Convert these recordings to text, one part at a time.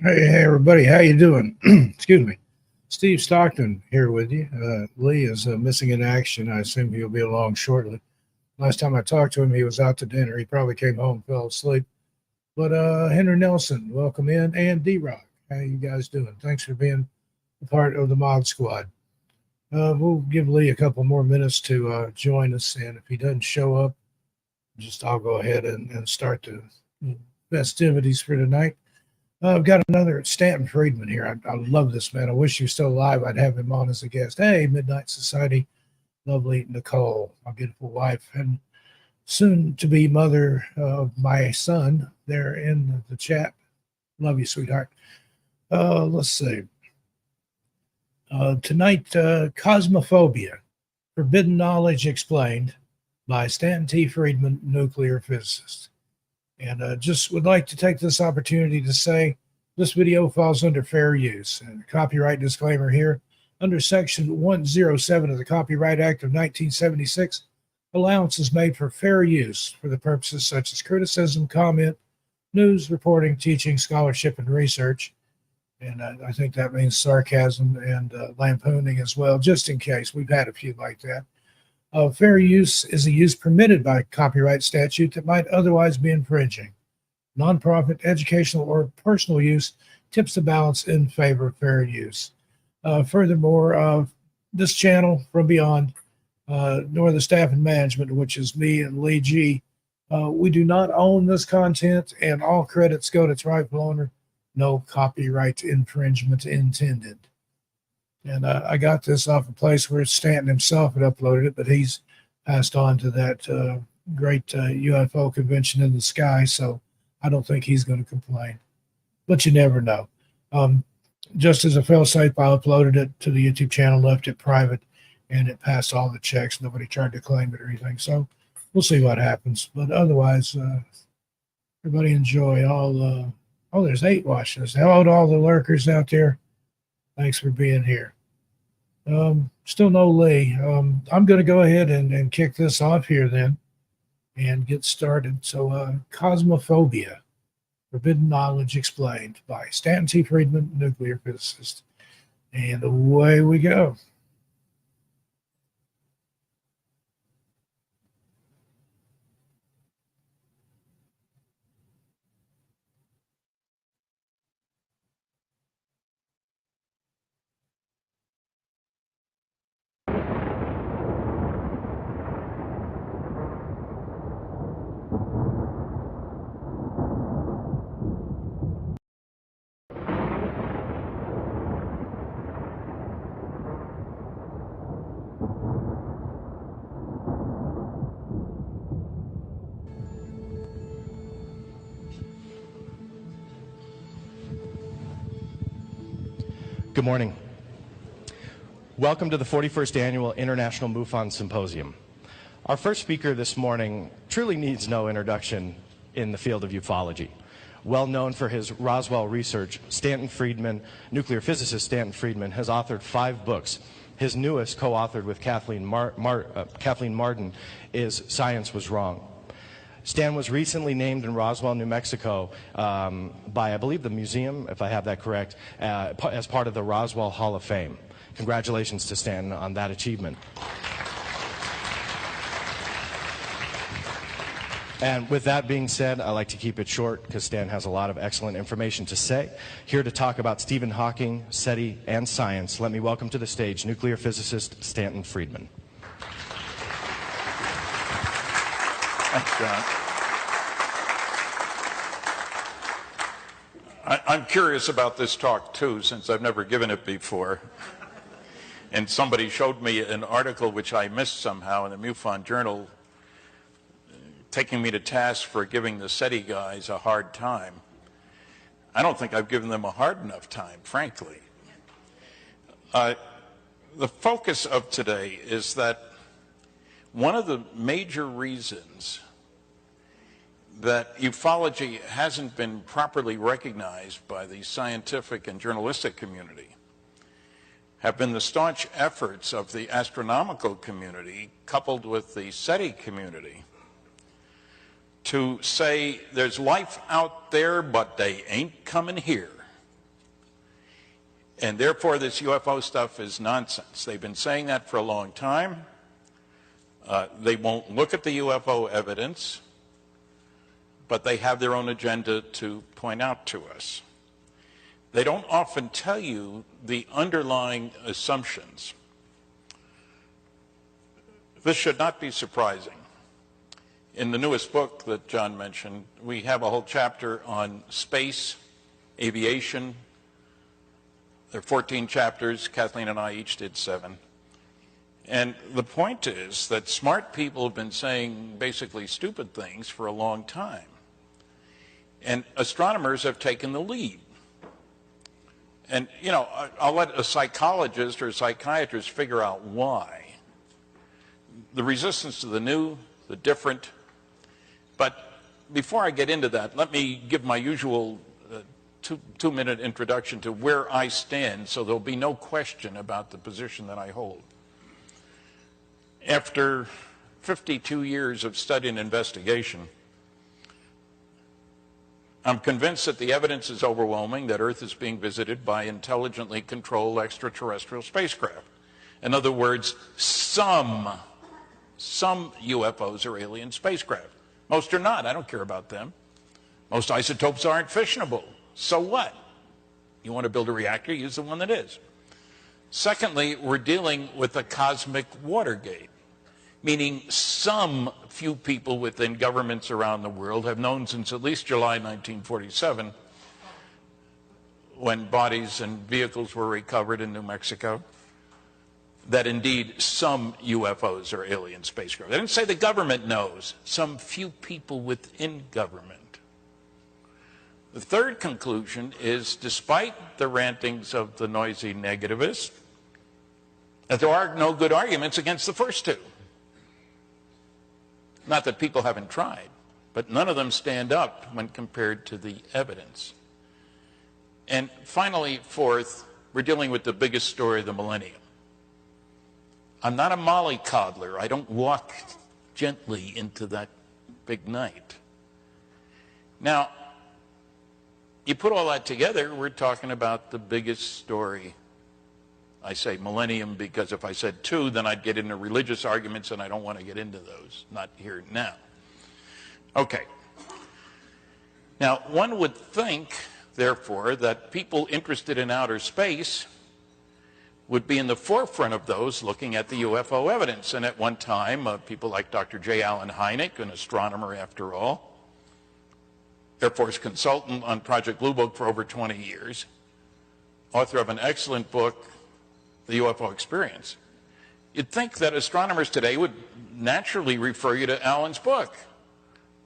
Hey, everybody, how you doing? Excuse me. Steve Stockton here with you. Lee is missing in action. I assume he'll be along shortly. Last time I talked to him, he was out to dinner. He probably came home, fell asleep. But Henry Nelson, welcome in, and D-Rock. How you guys doing? Thanks for being a part of the Mod Squad. We'll give Lee a couple more minutes to join us, and if he doesn't show up, I'll go ahead and start the festivities for tonight. I've got another Stanton Friedman here. I love this man. I wish he was still alive. I'd have him on as a guest. Hey, Midnight Society, lovely Nicole, my beautiful wife, and soon to be mother of my son there in the chat. Love you, sweetheart. Let's see. Tonight, Cosmophobia, Forbidden Knowledge Explained by Stanton T. Friedman, nuclear physicist. And just would like to take this opportunity to say this video falls under fair use. And copyright disclaimer here. Under Section 107 of the Copyright Act of 1976, allowance is made for fair use for the purposes such as criticism, comment, news, reporting, teaching, scholarship, and research. And I think that means sarcasm and lampooning as well, just in case. We've had a few like that. Fair use is a use permitted by copyright statute that might otherwise be infringing. Nonprofit, educational, or personal use tips the balance in favor of fair use. Furthermore, this channel from beyond, nor the staff and management, which is me and Lee G, we do not own this content, and all credits go to its rightful owner. No copyright infringement intended. And I got this off a place where Stanton himself had uploaded it, but he's passed on to that great UFO convention in the sky, so I don't think he's going to complain. But you never know. Just as a fail-safe, I uploaded it to the YouTube channel, left it private, and it passed all the checks. Nobody tried to claim it or anything, so we'll see what happens. But otherwise, everybody enjoy all. Oh, there's 8 watching us. Hello to all the lurkers out there. Thanks for being here. Still no Lee. I'm going to go ahead and kick this off here then and get started. So Cosmophobia, Forbidden Knowledge Explained by Stanton T. Friedman, nuclear physicist. And away we go. Good morning. Welcome to the 41st Annual International MUFON Symposium. Our first speaker this morning truly needs no introduction in the field of ufology. Well known for his Roswell research, Stanton Friedman, nuclear physicist Stanton Friedman, has authored 5 books. His newest, co-authored with Kathleen Martin, is Science Was Wrong. Stan was recently named in Roswell, New Mexico by, I believe, the museum, if I have that correct, as part of the Roswell Hall of Fame. Congratulations to Stan on that achievement. And with that being said, I like to keep it short because Stan has a lot of excellent information to say. Here to talk about Stephen Hawking, SETI, and science, let me welcome to the stage nuclear physicist Stanton Friedman. Thanks, John. I'm curious about this talk, too, since I've never given it before. And somebody showed me an article which I missed somehow in the MUFON Journal, taking me to task for giving the SETI guys a hard time. I don't think I've given them a hard enough time, frankly. The focus of today is that one of the major reasons that ufology hasn't been properly recognized by the scientific and journalistic community have been the staunch efforts of the astronomical community coupled with the SETI community to say there's life out there, but they ain't coming here. And therefore, this UFO stuff is nonsense. They've been saying that for a long time. They won't look at the UFO evidence, but they have their own agenda to point out to us. They don't often tell you the underlying assumptions. This should not be surprising. In the newest book that John mentioned, we have a whole chapter on space, aviation. There are 14 chapters. Kathleen and I each did 7. And the point is that smart people have been saying basically stupid things for a long time. And astronomers have taken the lead. And, you know, I'll let a psychologist or a psychiatrist figure out why. The resistance to the new, the different. But before I get into that, let me give my usual two-minute introduction to where I stand, so there'll be no question about the position that I hold. After 52 years of study and investigation, I'm convinced that the evidence is overwhelming that Earth is being visited by intelligently controlled extraterrestrial spacecraft. In other words, some UFOs are alien spacecraft. Most are not. I don't care about them. Most isotopes aren't fissionable. So what? You want to build a reactor, use the one that is. Secondly, we're dealing with a cosmic Watergate, meaning some few people within governments around the world have known since at least July 1947, when bodies and vehicles were recovered in New Mexico, that indeed some UFOs are alien spacecraft. They didn't say the government knows. Some few people within government. The third conclusion is, despite the rantings of the noisy negativists, that there are no good arguments against the first two. Not that people haven't tried, but none of them stand up when compared to the evidence. And finally, fourth, we're dealing with the biggest story of the millennium. I'm not a mollycoddler. I don't walk gently into that big night. Now, you put all that together, we're talking about the biggest story. I say millennium because if I said 2, then I'd get into religious arguments, and I don't want to get into those. Not here now. Okay. Now, one would think, therefore, that people interested in outer space would be in the forefront of those looking at the UFO evidence. And at one time, people like Dr. J. Allen Hynek, an astronomer after all, Air Force consultant on Project Blue Book for over 20 years, author of an excellent book, The UFO Experience. You'd think that astronomers today would naturally refer you to Allen's book.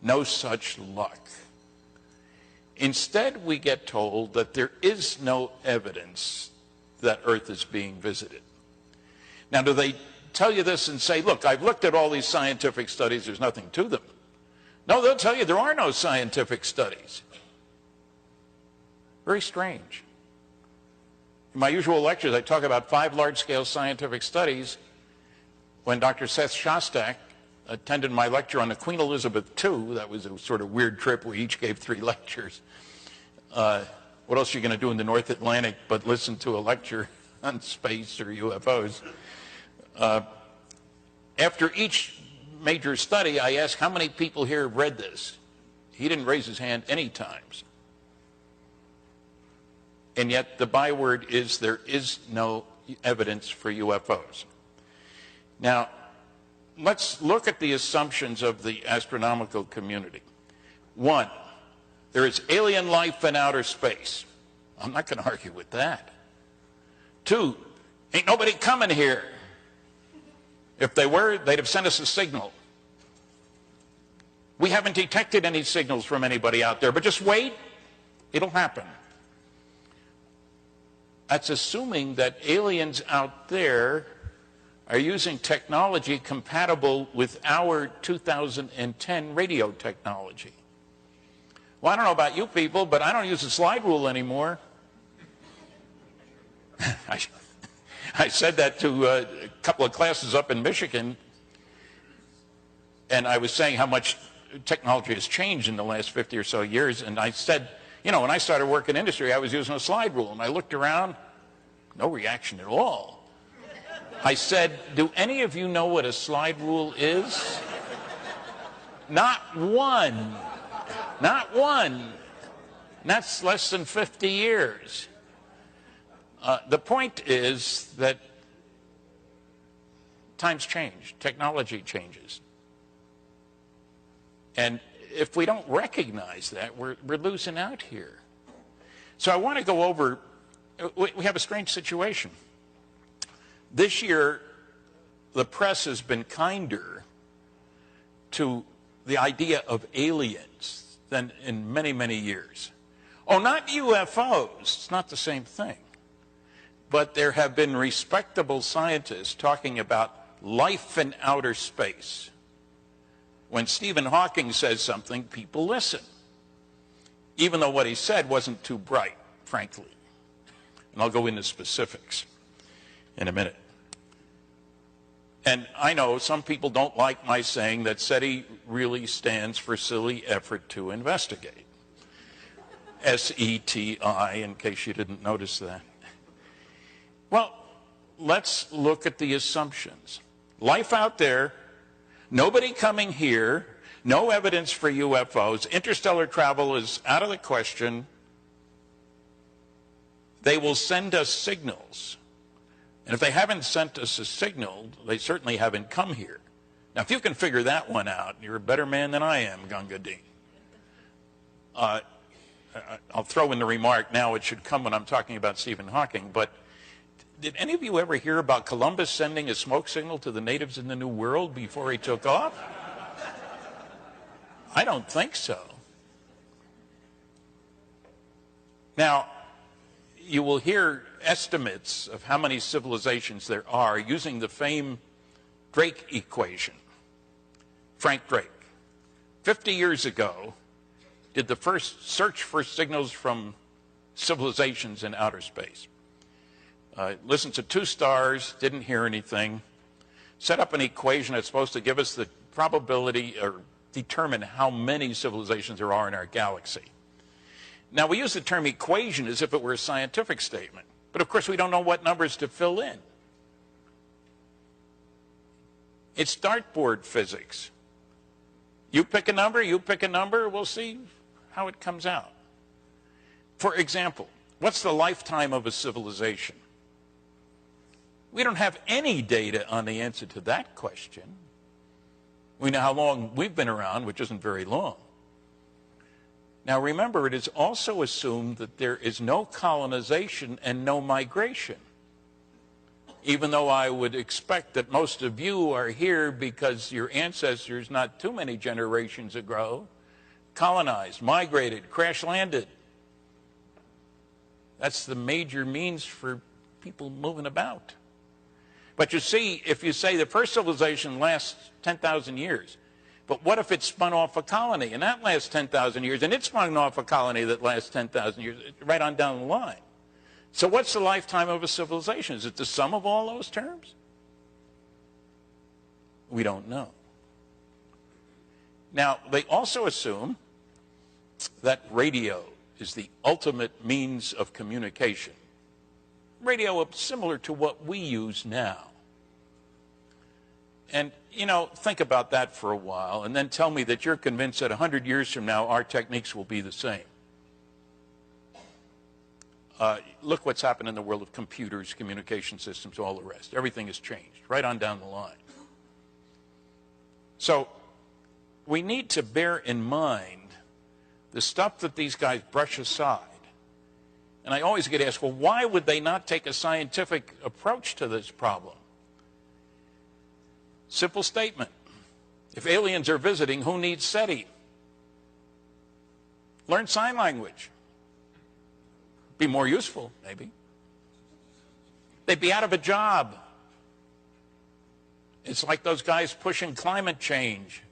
No such luck. Instead, we get told that there is no evidence that Earth is being visited. Now, do they tell you this and say, look, I've looked at all these scientific studies, there's nothing to them? No, they'll tell you there are no scientific studies. Very strange. In my usual lectures, I talk about 5 large-scale scientific studies. When Dr. Seth Shostak attended my lecture on the Queen Elizabeth II, that was a sort of weird trip. We each gave 3 lectures. What else are you going to do in the North Atlantic but listen to a lecture on space or UFOs? After each major study, I asked how many people here have read this. He didn't raise his hand any times. And yet the byword is there is no evidence for UFOs. Now, let's look at the assumptions of the astronomical community. 1, there is alien life in outer space. I'm not going to argue with that. 2, ain't nobody coming here. If they were, they'd have sent us a signal. We haven't detected any signals from anybody out there, but just wait, it'll happen. That's assuming that aliens out there are using technology compatible with our 2010 radio technology. Well, I don't know about you people, but I don't use the slide rule anymore. I said that to a couple of classes up in Michigan, and I was saying how much technology has changed in the last 50 or so years, and I said, you know, when I started working in industry, I was using a slide rule, and I looked around, No reaction at all. I said, do any of you know what a slide rule is? Not one. Not one. And that's less than 50 years. The point is that times change, technology changes. And if we don't recognize that, we're losing out here. So I want to go over, we have a strange situation. This year, the press has been kinder to the idea of aliens than in many, many years. Oh, not UFOs, it's not the same thing. But there have been respectable scientists talking about life in outer space. When Stephen Hawking says something, people listen, even though what he said wasn't too bright, frankly. And I'll go into specifics in a minute. And I know some people don't like my saying that SETI really stands for Silly Effort to Investigate. SETI, in case you didn't notice that. Well, let's look at the assumptions. Life out there, nobody coming here, no evidence for UFOs, interstellar travel is out of the question. They will send us signals. And if they haven't sent us a signal, they certainly haven't come here. Now, if you can figure that one out, you're a better man than I am, Gunga Din. I'll throw in the remark now, it should come when I'm talking about Stephen Hawking, but did any of you ever hear about Columbus sending a smoke signal to the natives in the New World before he took off? I don't think so. Now, you will hear estimates of how many civilizations there are using the famed Drake equation. Frank Drake, 50 years ago, did the first search for signals from civilizations in outer space. Listened to 2 stars, didn't hear anything. Set up an equation that's supposed to give us the probability or determine how many civilizations there are in our galaxy. Now, we use the term equation as if it were a scientific statement, but of course we don't know what numbers to fill in. It's dartboard physics. You pick a number, we'll see how it comes out. For example, what's the lifetime of a civilization? We don't have any data on the answer to that question. We know how long we've been around, which isn't very long. Now remember, it is also assumed that there is no colonization and no migration. Even though I would expect that most of you are here because your ancestors, not too many generations ago, colonized, migrated, crash landed. That's the major means for people moving about. But you see, if you say the first civilization lasts 10,000 years, but what if it spun off a colony and that lasts 10,000 years, and it spun off a colony that lasts 10,000 years, right on down the line? So what's the lifetime of a civilization? Is it the sum of all those terms? We don't know. Now, they also assume that radio is the ultimate means of communication. Radio is similar to what we use now. And, you know, think about that for a while and then tell me that you're convinced that 100 years from now our techniques will be the same. Look what's happened in the world of computers, communication systems, all the rest. Everything has changed right on down the line. So we need to bear in mind the stuff that these guys brush aside. And I always get asked, well, why would they not take a scientific approach to this problem? Simple statement. If aliens are visiting, who needs SETI? Learn sign language. Be more useful, maybe. They'd be out of a job. It's like those guys pushing climate change.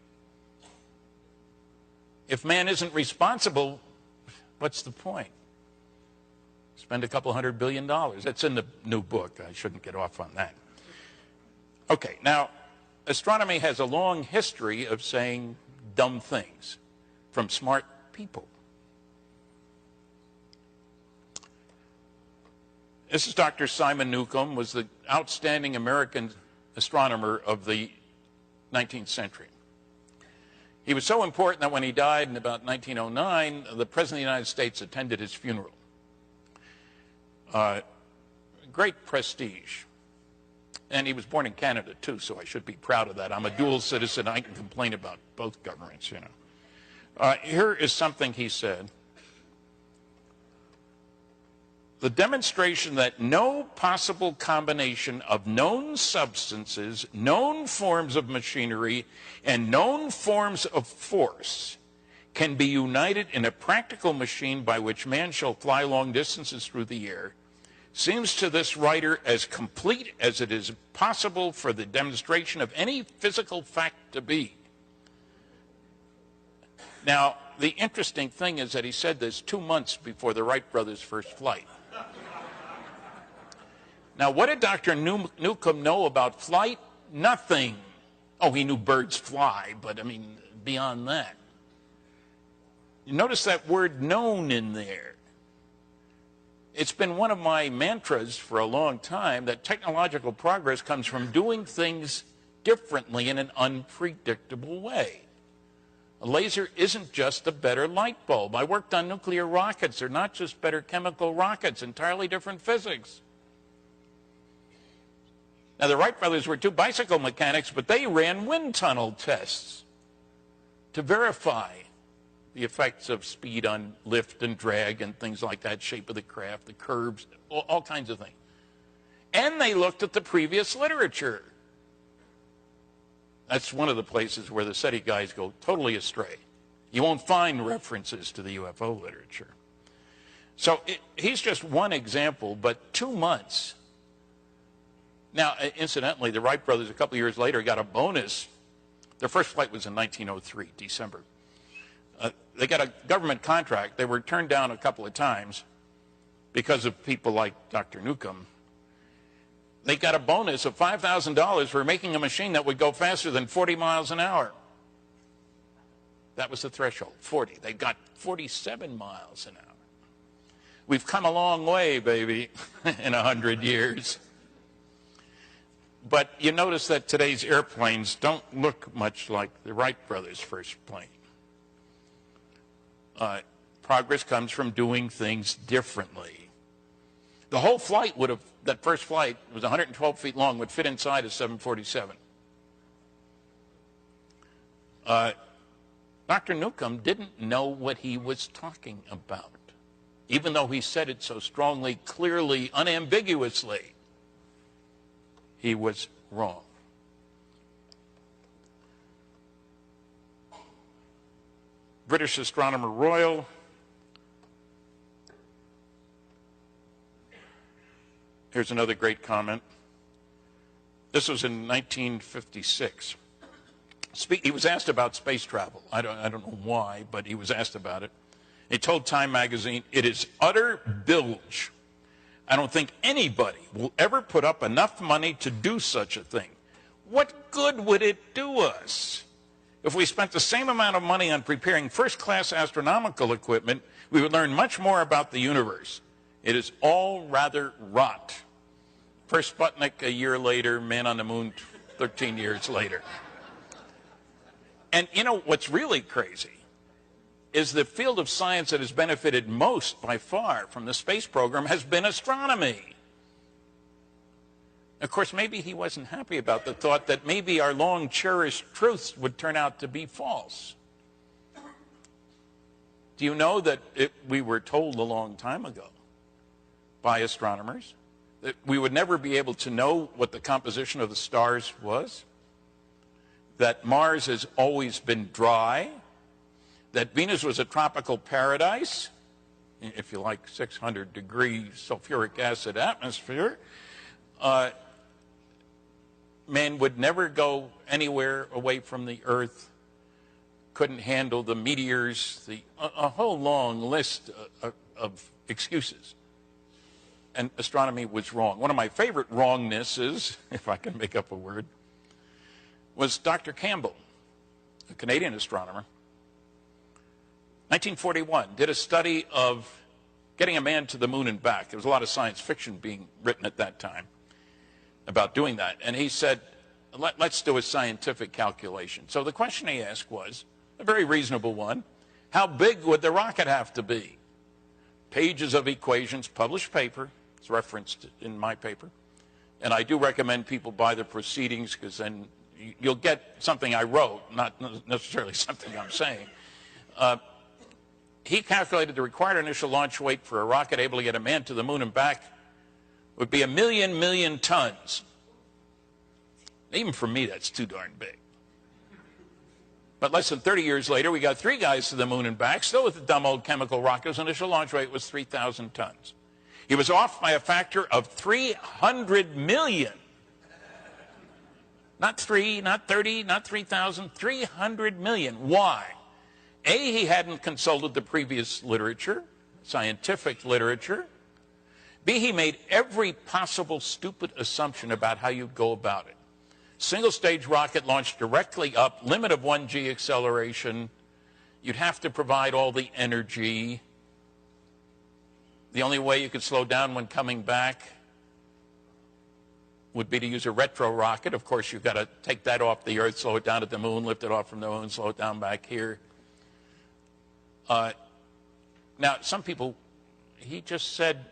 If man isn't responsible, what's the point? Spend a couple $100 billion. That's in the new book. I shouldn't get off on that. Okay, now, astronomy has a long history of saying dumb things from smart people. This is Dr. Simon Newcomb, was the outstanding American astronomer of the 19th century. He was so important that when he died in about 1909, the President of the United States attended his funeral. Great prestige. And he was born in Canada, too, so I should be proud of that. I'm a dual citizen. I can complain about both governments, you know. Here is something he said. The demonstration that no possible combination of known substances, known forms of machinery, and known forms of force can be united in a practical machine by which man shall fly long distances through the air seems to this writer as complete as it is possible for the demonstration of any physical fact to be. Now, the interesting thing is that he said this 2 months before the Wright brothers' first flight. Now, what did Dr. Newcomb know about flight? Nothing. Oh, he knew birds fly, but I mean, beyond that. You notice that word known in there. It's been one of my mantras for a long time that technological progress comes from doing things differently in an unpredictable way. A laser isn't just a better light bulb. I worked on nuclear rockets. They're not just better chemical rockets, entirely different physics. Now, the Wright brothers were two bicycle mechanics, but they ran wind tunnel tests to verify the effects of speed on lift and drag and things like that, shape of the craft, the curves, all kinds of things. And they looked at the previous literature. That's one of the places where the SETI guys go totally astray. You won't find references to the UFO literature. So he's just one example, but 2 months. Now, incidentally, the Wright brothers, a couple of years later, got a bonus. Their first flight was in 1903, December. They got a government contract. They were turned down a couple of times because of people like Dr. Newcomb. They got a bonus of $5,000 for making a machine that would go faster than 40 miles an hour. That was the threshold, 40. They got 47 miles an hour. We've come a long way, baby, in 100 years. But you notice that today's airplanes don't look much like the Wright brothers' first plane. Progress comes from doing things differently. The whole flight would have, that first flight was 112 feet long, would fit inside a 747. Dr. Newcomb didn't know what he was talking about, even though he said it so strongly, clearly, unambiguously. He was wrong. British Astronomer Royal. Here's another great comment. This was in 1956. He was asked about space travel. I don't know why, but he was asked about it. He told Time magazine, "It is utter bilge. I don't think anybody will ever put up enough money to do such a thing. What good would it do us? If we spent the same amount of money on preparing first-class astronomical equipment, we would learn much more about the universe. It is all rather rot." First Sputnik a year later, man on the moon 13 years later. And you know what's really crazy is the field of science that has benefited most by far from the space program has been astronomy. Of course, maybe he wasn't happy about the thought that maybe our long-cherished truths would turn out to be false. Do you know that we were told a long time ago by astronomers that we would never be able to know what the composition of the stars was? That Mars has always been dry? That Venus was a tropical paradise, if you like, 600-degree sulfuric acid atmosphere. Man would never go anywhere away from the Earth, couldn't handle the meteors, a whole long list of excuses. And astronomy was wrong. One of my favorite wrongnesses, if I can make up a word, was Dr. Campbell, a Canadian astronomer. 1941, did a study of getting a man to the moon and back. There was a lot of science fiction being written at that time about doing that. And he said, let's do a scientific calculation. So the question he asked was a very reasonable one. How big would the rocket have to be? Pages of equations, published paper. It's referenced in my paper. And I do recommend people buy the proceedings, because then you'll get something I wrote, not necessarily something I'm saying. He calculated the required initial launch weight for a rocket able to get a man to the moon and back would be 1,000,000 tons. Even for me, that's too darn big. But less than 30 years later, we got 3 guys to the moon and back, still with the dumb old chemical rocket. His initial launch weight was 3,000 tons. He was off by a factor of 300 million. Not 3, not 30, not 3,000, 300 million. Why? A, he hadn't consulted the previous literature, scientific literature. B, he made every possible stupid assumption about how you'd go about it. Single-stage rocket launched directly up, limit of 1g acceleration. You'd have to provide all the energy. The only way you could slow down when coming back would be to use a retro rocket. Of course, you've got to take that off the Earth, slow it down at the moon, lift it off from the moon, slow it down back here. Now, some people, he just said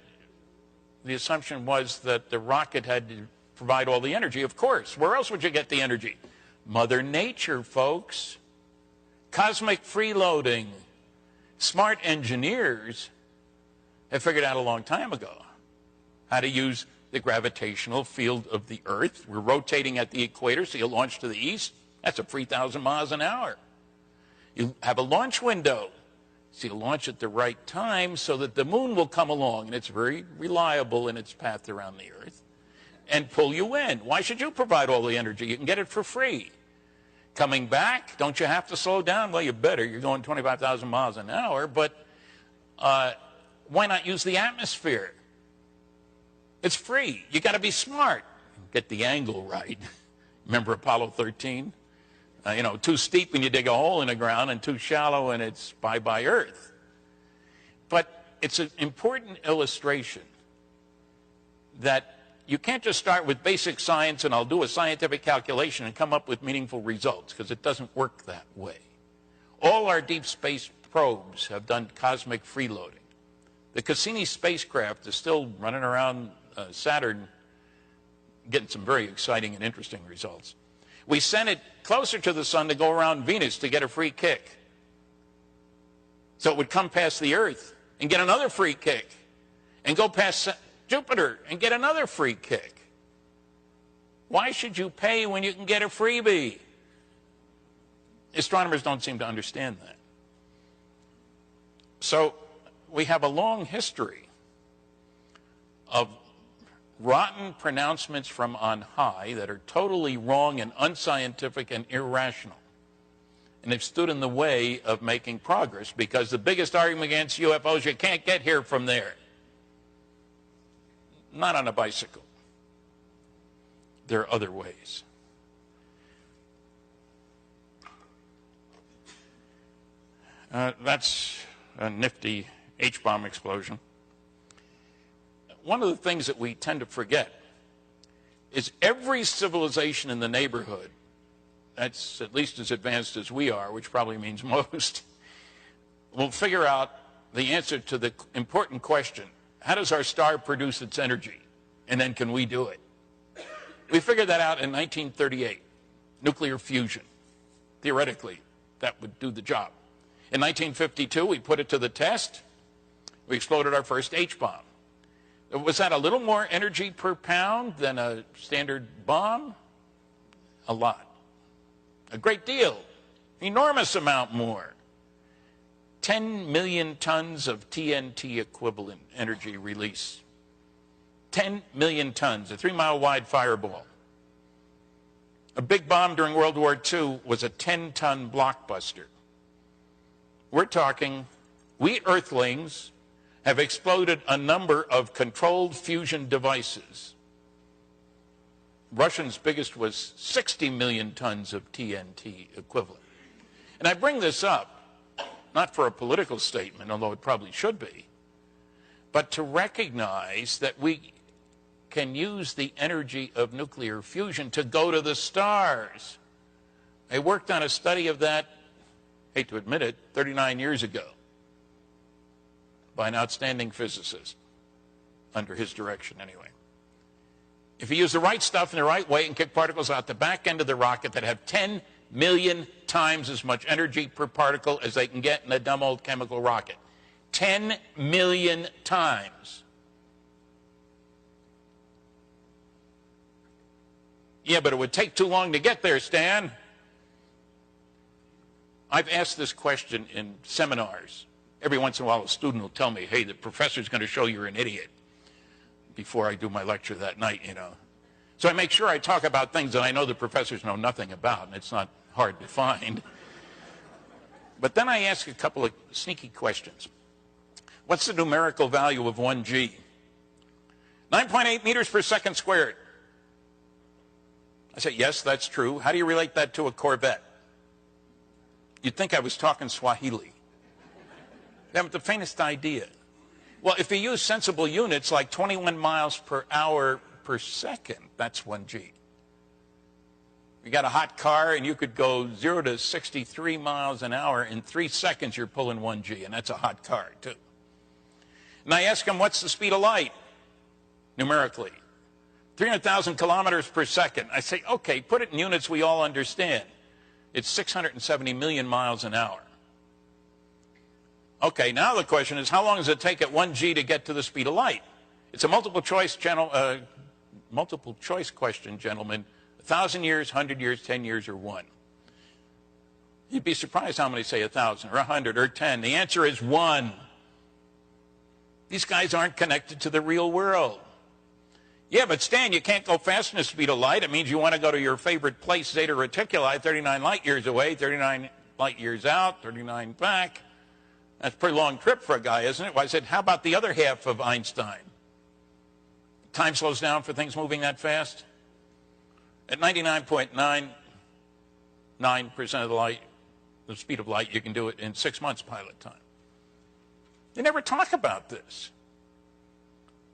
the assumption was that the rocket had to provide all the energy. Of course. Where else would you get the energy? Mother Nature, folks. Cosmic freeloading. Smart engineers have figured out a long time ago how to use the gravitational field of the Earth. We're rotating at the equator, so you launch to the east. That's at 3,000 miles an hour. You have a launch window, so you launch at the right time so that the moon will come along, and it's very reliable in its path around the Earth, and pull you in. Why should you provide all the energy? You can get it for free. Coming back, don't you have to slow down? Well, you better. You're going 25,000 miles an hour, but why not use the atmosphere? It's free. You got to be smart. Get the angle right. Remember Apollo 13? Too steep when you dig a hole in the ground and too shallow and it's bye-bye Earth. But it's an important illustration that you can't just start with basic science and I'll do a scientific calculation and come up with meaningful results, because it doesn't work that way. All our deep space probes have done cosmic freeloading. The Cassini spacecraft is still running around Saturn, getting some very exciting and interesting results. We sent it closer to the sun to go around Venus to get a free kick. So it would come past the Earth and get another free kick, and go past Jupiter and get another free kick. Why should you pay when you can get a freebie? Astronomers don't seem to understand that. So we have a long history of rotten pronouncements from on high that are totally wrong and unscientific and irrational. And they've stood in the way of making progress, because the biggest argument against UFOs, you can't get here from there. Not on a bicycle. There are other ways. That's a nifty H-bomb explosion. One of the things that we tend to forget is every civilization in the neighborhood, that's at least as advanced as we are, which probably means most, will figure out the answer to the important question: how does our star produce its energy? And then can we do it? We figured that out in 1938, nuclear fusion. Theoretically, that would do the job. In 1952, we put it to the test. We exploded our first H-bomb. Was that a little more energy per pound than a standard bomb? A lot. A great deal. Enormous amount more. 10 million tons of TNT equivalent energy release. 10 million tons, a 3-mile wide fireball. A big bomb during World War II was a 10-ton blockbuster. We're talking, we Earthlings have exploded a number of controlled fusion devices. Russians' biggest was 60 million tons of TNT equivalent. And I bring this up, not for a political statement, although it probably should be, but to recognize that we can use the energy of nuclear fusion to go to the stars. I worked on a study of that, hate to admit it, 39 years ago by an outstanding physicist, under his direction anyway. If you use the right stuff in the right way and kick particles out the back end of the rocket that have 10 million times as much energy per particle as they can get in a dumb old chemical rocket. 10 million times. Yeah, but it would take too long to get there, Stan. I've asked this question in seminars. Every once in a while, a student will tell me, hey, the professor's going to show you're an idiot before I do my lecture that night, you know. So I make sure I talk about things that I know the professors know nothing about, and it's not hard to find. But then I ask a couple of sneaky questions. What's the numerical value of 1G? 9.8 meters per second squared. I say, yes, that's true. How do you relate that to a Corvette? You'd think I was talking Swahili. They haven't the faintest idea. Well, if you use sensible units like 21 miles per hour per second, that's 1G. You got a hot car and you could go 0 to 63 miles an hour in 3 seconds, you're pulling 1G, and that's a hot car too. And I ask them, what's the speed of light numerically? 300,000 kilometers per second. I say, okay, put it in units we all understand. It's 670 million miles an hour. Okay, now the question is, how long does it take at 1G to get to the speed of light? It's a multiple choice question, gentlemen. 1,000 years, 100 years, 10 years, or 1. You'd be surprised how many say 1,000 or 100 or 10. The answer is 1. These guys aren't connected to the real world. Yeah, but Stan, you can't go fast in the speed of light. It means you want to go to your favorite place, Zeta Reticuli, 39 light years away, 39 light years out, 39 back. That's a pretty long trip for a guy, isn't it? Well, I said, how about the other half of Einstein? Time slows down for things moving that fast. At 99.99% of the speed of light, you can do it in 6 months pilot time. They never talk about this.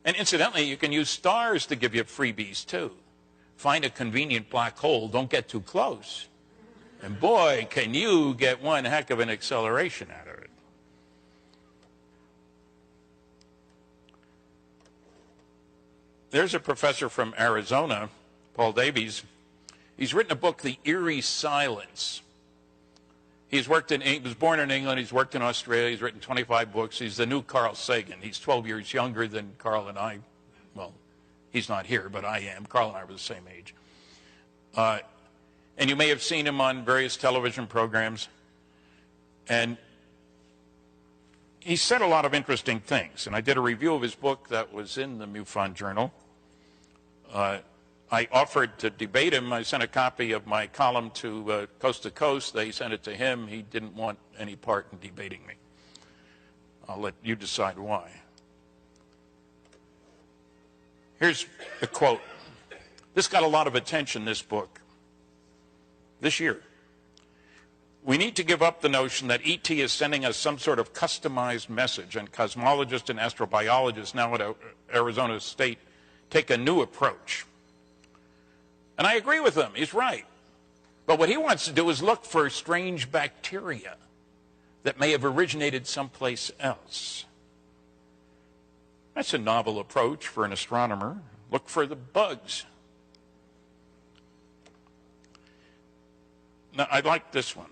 And incidentally, you can use stars to give you freebies too. Find a convenient black hole, don't get too close. And boy, can you get one heck of an acceleration out of it. There's a professor from Arizona, Paul Davies. He's written a book, The Eerie Silence. He was born in England. He's worked in Australia. He's written 25 books. He's the new Carl Sagan. He's 12 years younger than Carl and I. Well, he's not here, but I am. Carl and I were the same age. And you may have seen him on various television programs. And he said a lot of interesting things. And I did a review of his book that was in the MUFON Journal. I offered to debate him. I sent a copy of my column to Coast. They sent it to him. He didn't want any part in debating me. I'll let you decide why. Here's the quote. This got a lot of attention, this book, this year. We need to give up the notion that ET is sending us some sort of customized message, and cosmologists and astrobiologists now at Arizona State take a new approach. And I agree with him. He's right. But what he wants to do is look for strange bacteria that may have originated someplace else. That's a novel approach for an astronomer. Look for the bugs. Now, I like this one.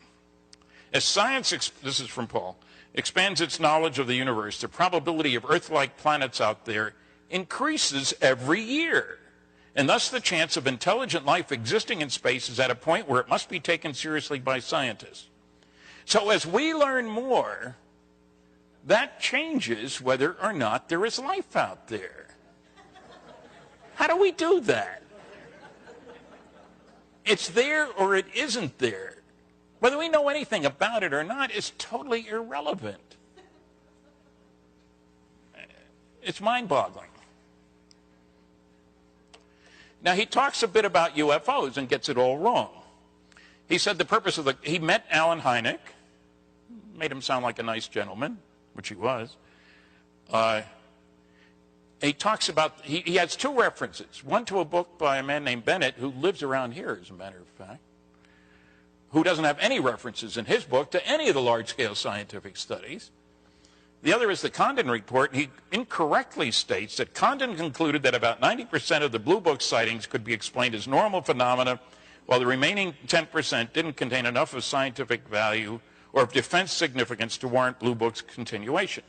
As science, this is from Paul, expands its knowledge of the universe, the probability of Earth-like planets out there increases every year. And thus the chance of intelligent life existing in space is at a point where it must be taken seriously by scientists. So as we learn more, that changes whether or not there is life out there. How do we do that? It's there or it isn't there. Whether we know anything about it or not is totally irrelevant. It's mind-boggling. Now, he talks a bit about UFOs and gets it all wrong. He said the purpose of he met Alan Hynek, made him sound like a nice gentleman, which he was. he talks about, he has two references, one to a book by a man named Bennett, who lives around here, as a matter of fact, who doesn't have any references in his book to any of the large-scale scientific studies. The other is the Condon report. He incorrectly states that Condon concluded that about 90% of the Blue Book sightings could be explained as normal phenomena, while the remaining 10% didn't contain enough of scientific value or of defense significance to warrant Blue Book's continuation.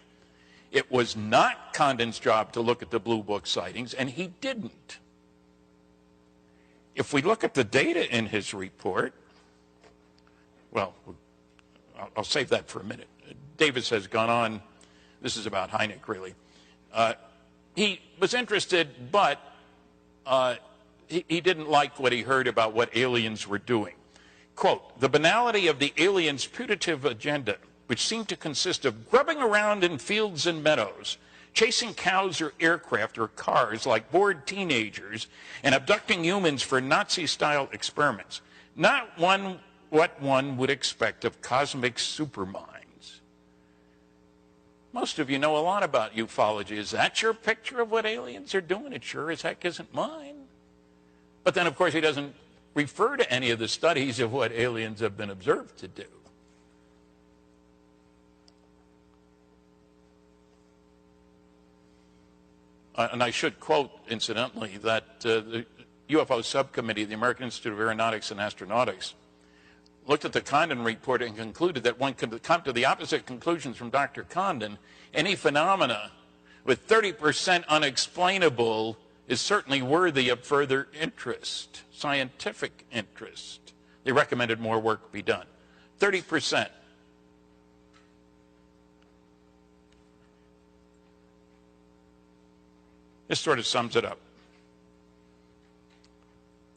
It was not Condon's job to look at the Blue Book sightings, and he didn't. If we look at the data in his report, well, I'll save that for a minute. Davies has gone on. This is about Hynek, really. He was interested, but he didn't like what he heard about what aliens were doing. Quote, the banality of the aliens' putative agenda, which seemed to consist of grubbing around in fields and meadows, chasing cows or aircraft or cars like bored teenagers, and abducting humans for Nazi-style experiments. Not what one would expect of cosmic superminds. Most of you know a lot about ufology. Is that your picture of what aliens are doing? It sure as heck isn't mine. But then, of course, he doesn't refer to any of the studies of what aliens have been observed to do. And I should quote, incidentally, that the UFO subcommittee of the American Institute of Aeronautics and Astronautics looked at the Condon report and concluded that one could come to the opposite conclusions from Dr. Condon. Any phenomena with 30% unexplainable is certainly worthy of further interest, scientific interest. They recommended more work be done. 30%. This sort of sums it up.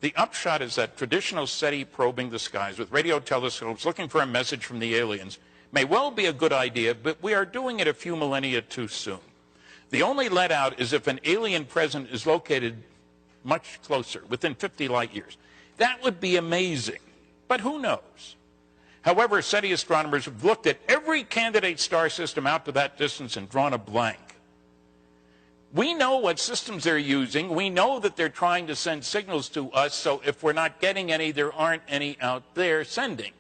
The upshot is that traditional SETI probing the skies with radio telescopes looking for a message from the aliens may well be a good idea, but we are doing it a few millennia too soon. The only let out is if an alien presence is located much closer, within 50 light years. That would be amazing, but who knows? However, SETI astronomers have looked at every candidate star system out to that distance and drawn a blank. We know what systems they're using. We know that they're trying to send signals to us, so if we're not getting any, there aren't any out there sending.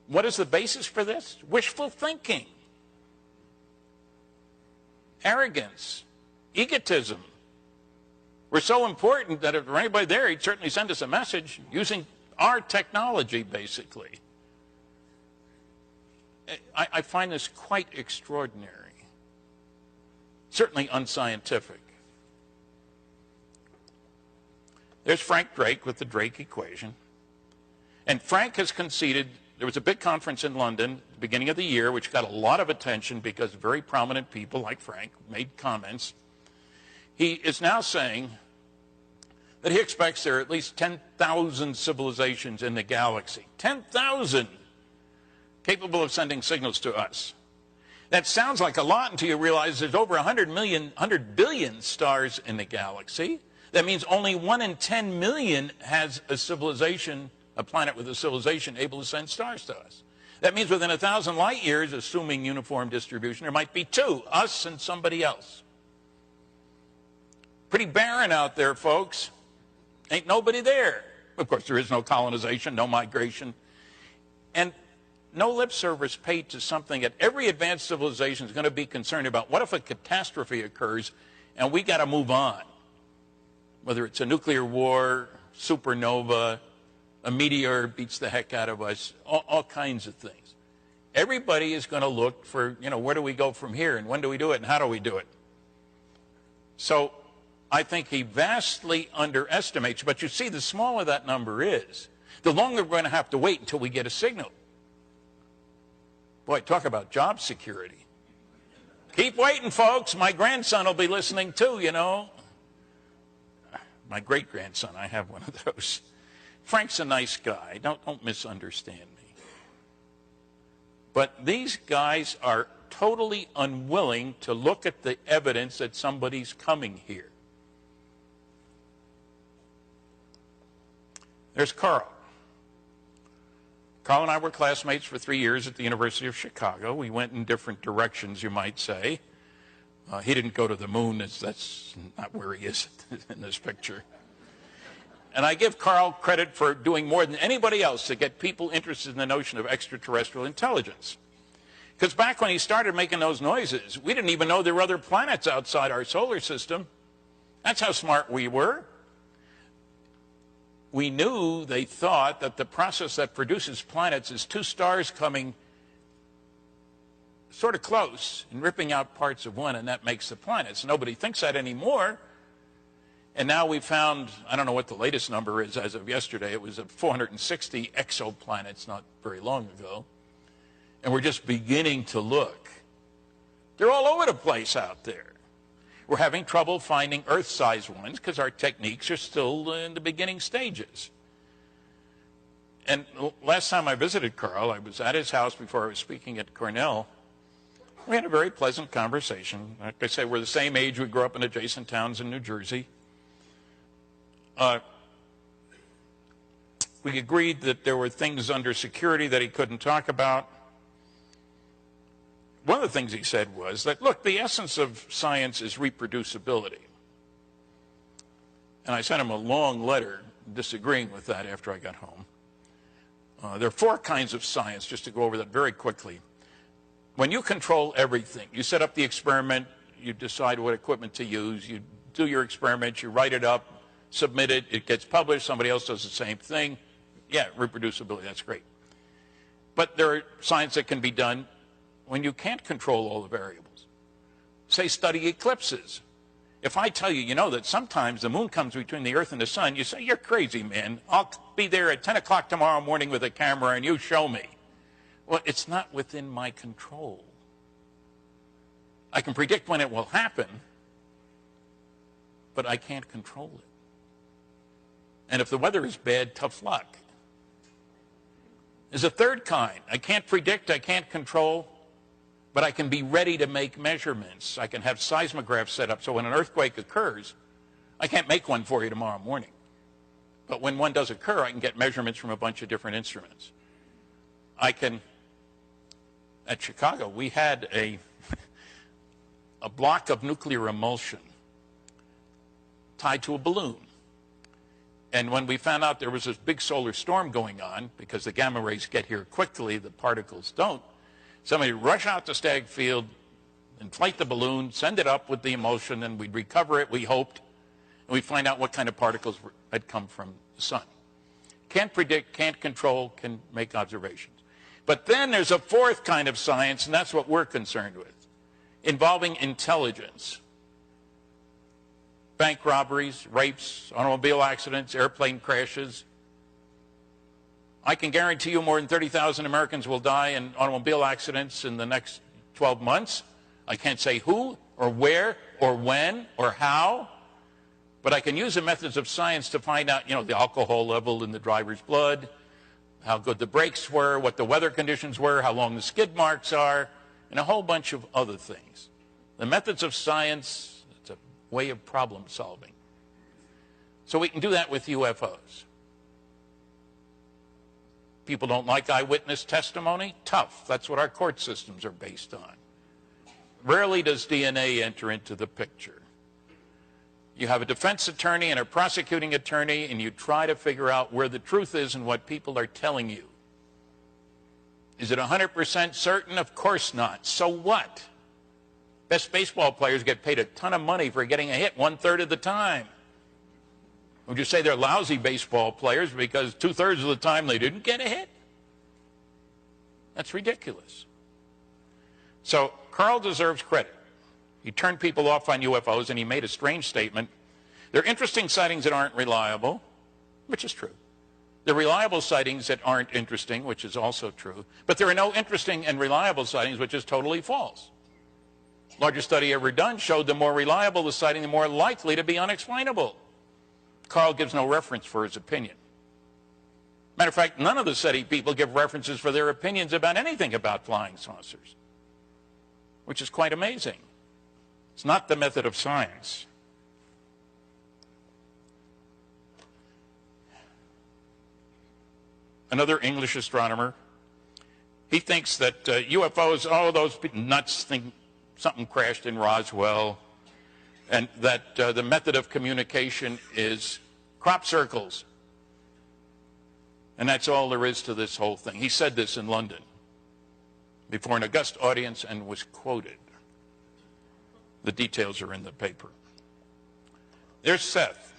What is the basis for this? Wishful thinking, arrogance, egotism. We're so important that if there were anybody there, he'd certainly send us a message using our technology, basically. I find this quite extraordinary. Certainly unscientific. There's Frank Drake with the Drake equation. And Frank has conceded, there was a big conference in London at the beginning of the year which got a lot of attention because very prominent people like Frank made comments. He is now saying that he expects there are at least 10,000 civilizations in the galaxy. 10,000 capable of sending signals to us. That sounds like a lot until you realize there's over 100 billion stars in the galaxy. That means only 1 in 10 million has a civilization, a planet with a civilization able to send stars to us. That means within 1,000 light years, assuming uniform distribution, there might be two, us and somebody else. Pretty barren out there, folks. Ain't nobody there. Of course, there is no colonization, no migration. And no lip service paid to something that every advanced civilization is going to be concerned about. What if a catastrophe occurs and we got to move on? Whether it's a nuclear war, supernova, a meteor beats the heck out of us, all kinds of things. Everybody is going to look for, where do we go from here and when do we do it and how do we do it? So I think he vastly underestimates, but you see, the smaller that number is, the longer we're going to have to wait until we get a signal. Boy, talk about job security. Keep waiting, folks. My grandson will be listening too, My great-grandson, I have one of those. Frank's a nice guy. Don't misunderstand me. But these guys are totally unwilling to look at the evidence that somebody's coming here. There's Carl. Carl and I were classmates for 3 years at the University of Chicago. We went in different directions, you might say. He didn't go to the moon. That's not where he is in this picture. And I give Carl credit for doing more than anybody else to get people interested in the notion of extraterrestrial intelligence. Because back when he started making those noises, we didn't even know there were other planets outside our solar system. That's how smart we were. We knew, they thought, that the process that produces planets is two stars coming sort of close and ripping out parts of one, and that makes the planets. Nobody thinks that anymore. And now we found, I don't know what the latest number is as of yesterday, it was 460 exoplanets not very long ago. And we're just beginning to look. They're all over the place out there. We're having trouble finding Earth-sized ones because our techniques are still in the beginning stages. And last time I visited Carl, I was at his house before I was speaking at Cornell. We had a very pleasant conversation. Like I say, we're the same age. We grew up in adjacent towns in New Jersey. We agreed that there were things under security that he couldn't talk about. One of the things he said was that, look, the essence of science is reproducibility. And I sent him a long letter disagreeing with that after I got home. There are four kinds of science, just to go over that very quickly. When you control everything, you set up the experiment, you decide what equipment to use, you do your experiment, you write it up, submit it, it gets published, somebody else does the same thing. Yeah, reproducibility, that's great. But there are science that can be done when you can't control all the variables. Say, study eclipses. If I tell you, you know, that sometimes the moon comes between the Earth and the sun, you say, you're crazy, man. I'll be there at 10 o'clock tomorrow morning with a camera and you show me. Well, it's not within my control. I can predict when it will happen, but I can't control it. And if the weather is bad, tough luck. There's a third kind. I can't predict, I can't control, but I can be ready to make measurements. I can have seismographs set up so when an earthquake occurs, I can't make one for you tomorrow morning. But when one does occur, I can get measurements from a bunch of different instruments. I can, at Chicago, we had a block of nuclear emulsion tied to a balloon. And when we found out there was this big solar storm going on, because the gamma rays get here quickly, the particles don't, somebody would rush out to Stagg Field, inflate the balloon, send it up with the emulsion, and we'd recover it, we hoped, and we'd find out what kind of particles had come from the sun. Can't predict, can't control, can make observations. But then there's a fourth kind of science, and that's what we're concerned with, involving intelligence. Bank robberies, rapes, automobile accidents, airplane crashes. I can guarantee you more than 30,000 Americans will die in automobile accidents in the next 12 months. I can't say who or where or when or how, but I can use the methods of science to find out, you know, the alcohol level in the driver's blood, how good the brakes were, what the weather conditions were, how long the skid marks are, and a whole bunch of other things. The methods of science, it's a way of problem solving. So we can do that with UFOs. People don't like eyewitness testimony? Tough. That's what our court systems are based on. Rarely does DNA enter into the picture. You have a defense attorney and a prosecuting attorney, and you try to figure out where the truth is and what people are telling you. Is it 100% certain? Of course not. So what? Best baseball players get paid a ton of money for getting a hit 1/3 of the time. Would you say they're lousy baseball players because 2/3 of the time they didn't get a hit? That's ridiculous. So Carl deserves credit. He turned people off on UFOs, and he made a strange statement. There are interesting sightings that aren't reliable, which is true. There are reliable sightings that aren't interesting, which is also true. But there are no interesting and reliable sightings, which is totally false. Largest study ever done showed the more reliable the sighting, the more likely to be unexplainable. Carl gives no reference for his opinion. Matter of fact, none of the SETI people give references for their opinions about anything about flying saucers, which is quite amazing. It's not the method of science. Another English astronomer, he thinks that UFOs, those nuts think something crashed in Roswell, and that the method of communication is crop circles. And that's all there is to this whole thing. He said this in London before an august audience and was quoted. The details are in the paper. There's Seth.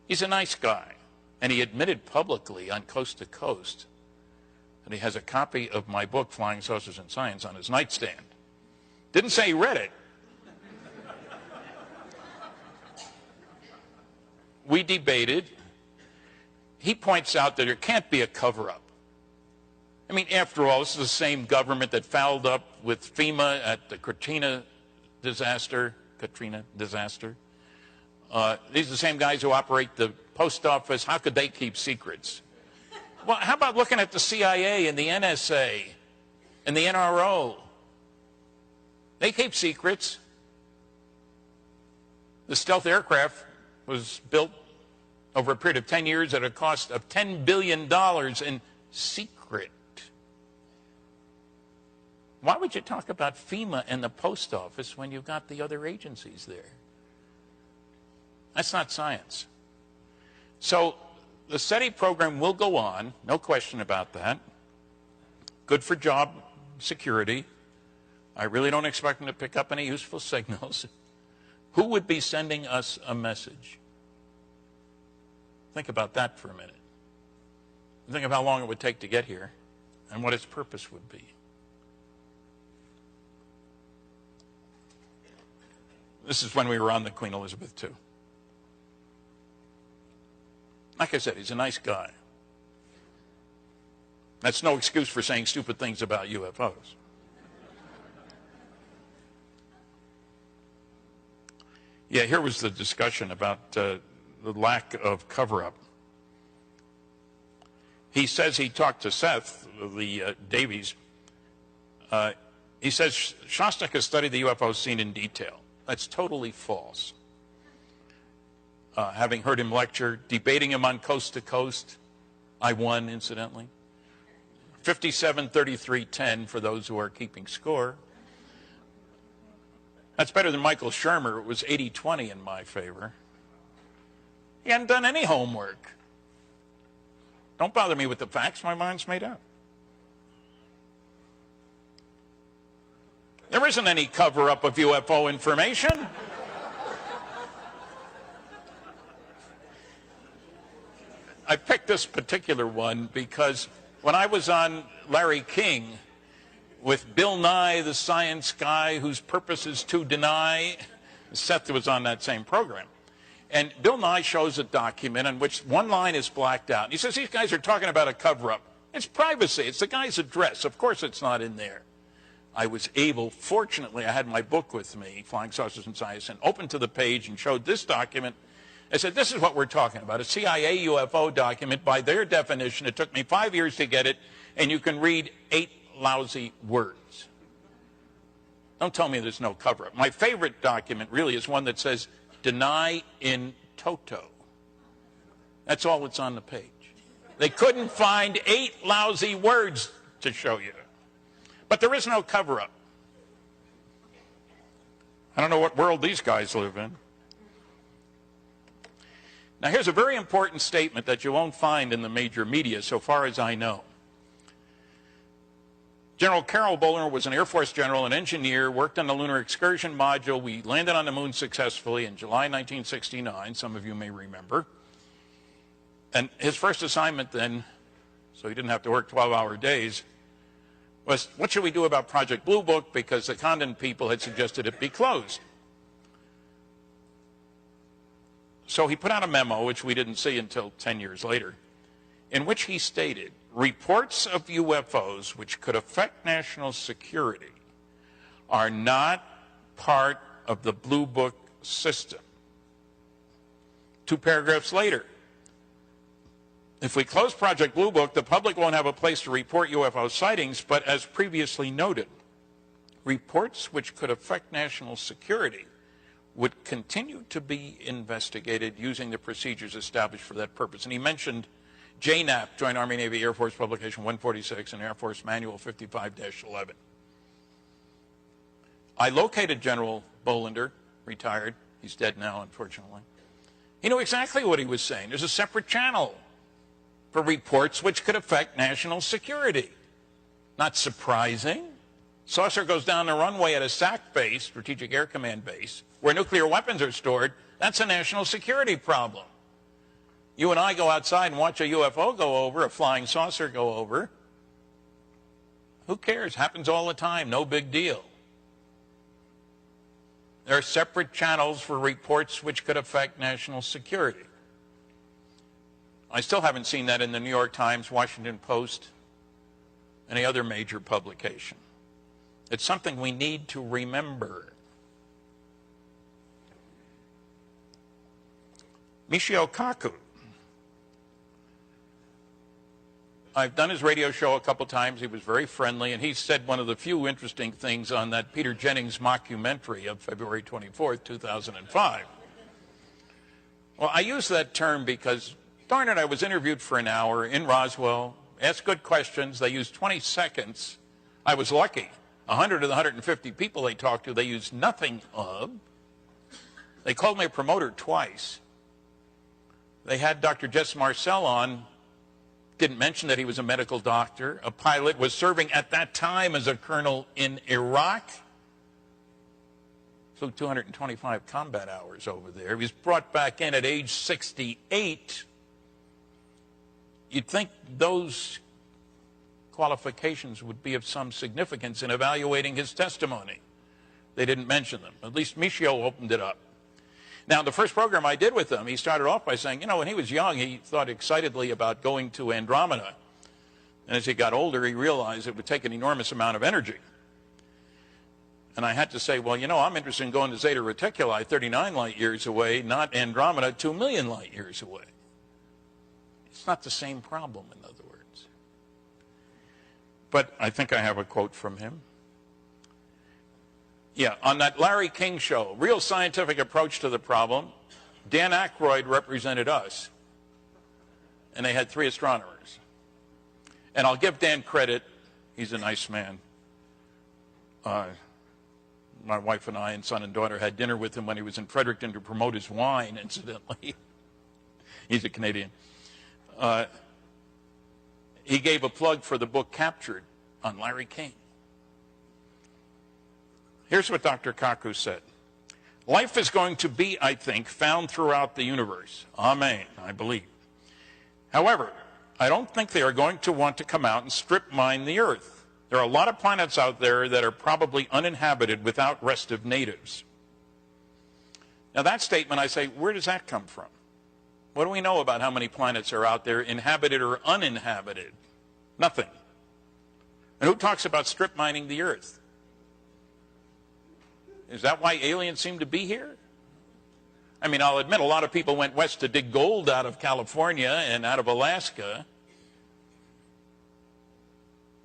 He's a nice guy. And he admitted publicly on Coast to Coast that he has a copy of my book, Flying Saucers and Science, on his nightstand. Didn't say he read it. We debated. He points out that there can't be a cover-up. I mean, after all, this is the same government that fouled up with FEMA at the Katrina disaster. These are the same guys who operate the post office. How could they keep secrets? Well, how about looking at the CIA and the NSA and the NRO? They keep secrets. The stealth aircraft was built over a period of 10 years at a cost of $10 billion in secret. Why would you talk about FEMA and the post office when you've got the other agencies there? That's not science. So the SETI program will go on, no question about that. Good for job security. I really don't expect them to pick up any useful signals. Who would be sending us a message? Think about that for a minute. Think of how long it would take to get here and what its purpose would be. This is when we were on the Queen Elizabeth II. Like I said, he's a nice guy. That's no excuse for saying stupid things about UFOs. Yeah, here was the discussion about the lack of cover-up. He says he talked to Seth, the Davies. He says Shostak has studied the UFO scene in detail. That's totally false. Having heard him lecture, debating him on Coast to Coast, I won, incidentally. 57-33-10 for those who are keeping score. That's better than Michael Shermer. It was 80-20 in my favor. He hadn't done any homework. Don't bother me with the facts. My mind's made up. There isn't any cover-up of UFO information. I picked this particular one because when I was on Larry King with Bill Nye, the science guy whose purpose is to deny, Seth was on that same program. And Bill Nye shows a document in which one line is blacked out. He says, these guys are talking about a cover-up. It's privacy. It's the guy's address. Of course it's not in there. I was able, fortunately, I had my book with me, Flying Saucers and Science, and opened to the page and showed this document. I said, this is what we're talking about, a CIA UFO document. By their definition, it took me 5 years to get it, and you can read 8 lousy words. Don't tell me there's no cover-up. My favorite document really is one that says, deny in toto. That's all that's on the page. They couldn't find 8 lousy words to show you. But there is no cover-up. I don't know what world these guys live in. Now, here's a very important statement that you won't find in the major media, so far as I know. General Carol Boler was an Air Force general, an engineer, worked on the lunar excursion module. We landed on the moon successfully in July 1969, some of you may remember. And his first assignment then, so he didn't have to work 12-hour days, was what should we do about Project Blue Book, because the Condon people had suggested it be closed. So he put out a memo, which we didn't see until 10 years later, in which he stated, reports of UFOs which could affect national security are not part of the Blue Book system. 2 paragraphs later, if we close Project Blue Book, the public won't have a place to report UFO sightings, but as previously noted, reports which could affect national security would continue to be investigated using the procedures established for that purpose. And he mentioned JNAP, Joint Army Navy Air Force Publication 146, and Air Force Manual 55-11. I located General Boler, retired. He's dead now, unfortunately. He knew exactly what he was saying. There's a separate channel for reports which could affect national security. Not surprising. Saucer goes down the runway at a SAC base, Strategic Air Command base, where nuclear weapons are stored. That's a national security problem. You and I go outside and watch a UFO go over, a flying saucer go over. Who cares? Happens all the time. No big deal. There are separate channels for reports which could affect national security. I still haven't seen that in the New York Times, Washington Post, any other major publication. It's something we need to remember. Michio Kaku. I've done his radio show a couple times. He was very friendly, and he said one of the few interesting things on that Peter Jennings mockumentary of February 24th, 2005. Well, I use that term because, darn it, I was interviewed for an hour in Roswell, asked good questions. They used 20 seconds. I was lucky. 100 of the 150 people they talked to, they used nothing of. They called me a promoter twice. They had Dr. Jess Marcel on. Didn't mention that he was a medical doctor, a pilot, was serving at that time as a colonel in Iraq. So 225 combat hours over there. He was brought back in at age 68. You'd think those qualifications would be of some significance in evaluating his testimony. They didn't mention them. At least Michio opened it up. Now, the first program I did with him, he started off by saying, you know, when he was young, he thought excitedly about going to Andromeda. And as he got older, he realized it would take an enormous amount of energy. And I had to say, well, you know, I'm interested in going to Zeta Reticuli, 39 light years away, not Andromeda, 2 million light years away. It's not the same problem, in other words. But I think I have a quote from him. Yeah, on that Larry King show, Real Scientific Approach to the Problem, Dan Aykroyd represented us. And they had 3 astronomers. And I'll give Dan credit. He's a nice man. My wife and I and son and daughter had dinner with him when he was in Fredericton to promote his wine, incidentally. He's a Canadian. He gave a plug for the book Captured on Larry King. Here's what Dr. Kaku said. Life is going to be, I think, found throughout the universe. Amen, I believe. However, I don't think they are going to want to come out and strip mine the Earth. There are a lot of planets out there that are probably uninhabited without restive natives. Now that statement, I say, where does that come from? What do we know about how many planets are out there, inhabited or uninhabited? Nothing. And who talks about strip mining the Earth? Is that why aliens seem to be here? I mean, I'll admit a lot of people went west to dig gold out of California and out of Alaska.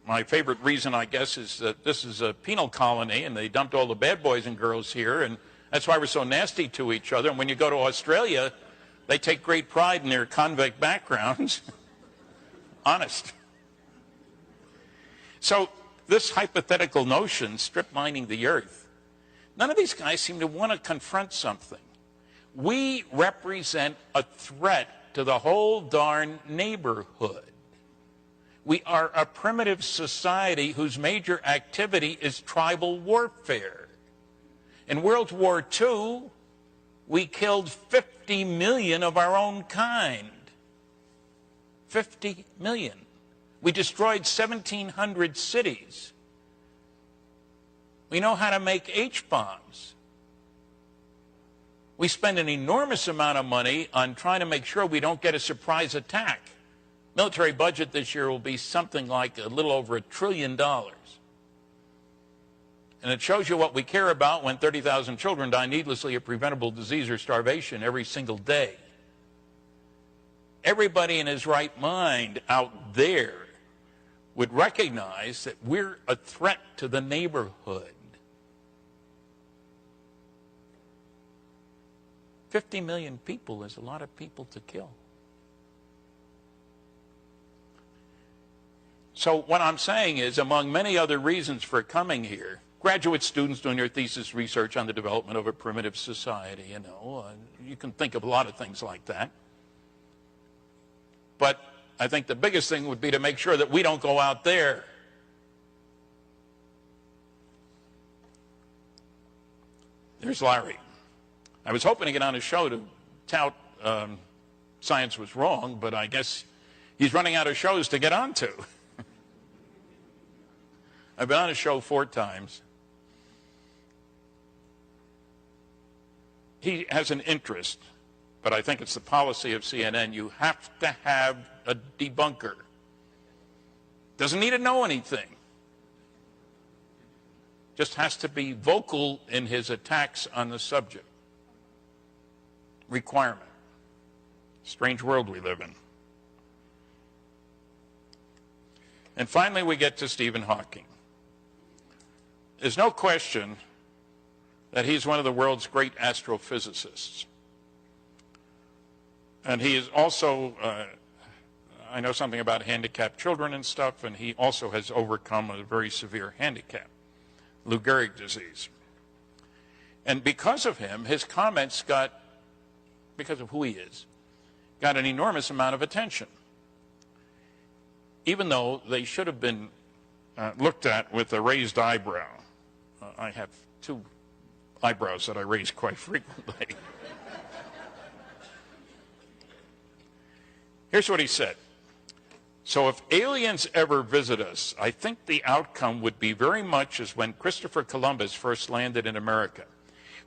My favorite reason, I guess, is that this is a penal colony and they dumped all the bad boys and girls here, and that's why we're so nasty to each other. And when you go to Australia, they take great pride in their convict backgrounds. Honest. So this hypothetical notion, strip mining the Earth, none of these guys seem to want to confront something. We represent a threat to the whole darn neighborhood. We are a primitive society whose major activity is tribal warfare. In World War II, we killed 50 million of our own kind. 50 million. We destroyed 1,700 cities. We know how to make H-bombs. We spend an enormous amount of money on trying to make sure we don't get a surprise attack. Military budget this year will be something like a little over $1 trillion. And it shows you what we care about when 30,000 children die needlessly of preventable disease or starvation every single day. Everybody in his right mind out there would recognize that we're a threat to the neighborhood. 50 million people is a lot of people to kill. So what I'm saying is, among many other reasons for coming here, graduate students doing their thesis research on the development of a primitive society, you can think of a lot of things like that. But I think the biggest thing would be to make sure that we don't go out there. There's Larry. I was hoping to get on his show to tout science was wrong, but I guess he's running out of shows to get onto. I've been on his show 4 times. He has an interest, but I think it's the policy of CNN. You have to have a debunker. Doesn't need to know anything. Just has to be vocal in his attacks on the subject. Requirement. Strange world we live in. And finally, we get to Stephen Hawking. There's no question that he's one of the world's great astrophysicists. And he is also, I know something about handicapped children and stuff, and he also has overcome a very severe handicap, Lou Gehrig disease. And because of him, his comments because of who he is, got an enormous amount of attention, even though they should have been looked at with a raised eyebrow. I have 2 eyebrows that I raise quite frequently. Here's what he said. So if aliens ever visit us, I think the outcome would be very much as when Christopher Columbus first landed in America,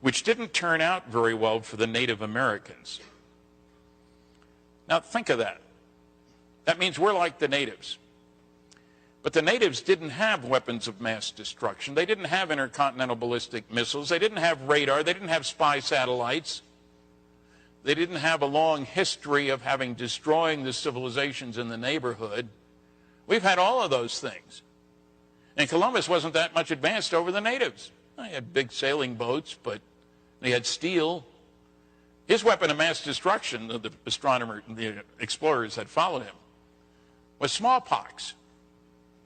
which didn't turn out very well for the Native Americans. Now think of that. That means we're like the natives. But the natives didn't have weapons of mass destruction. They didn't have intercontinental ballistic missiles. They didn't have radar. They didn't have spy satellites. They didn't have a long history of destroying the civilizations in the neighborhood. We've had all of those things. And Columbus wasn't that much advanced over the natives. He had big sailing boats, but he had steel. His weapon of mass destruction, the explorers that followed him, was smallpox,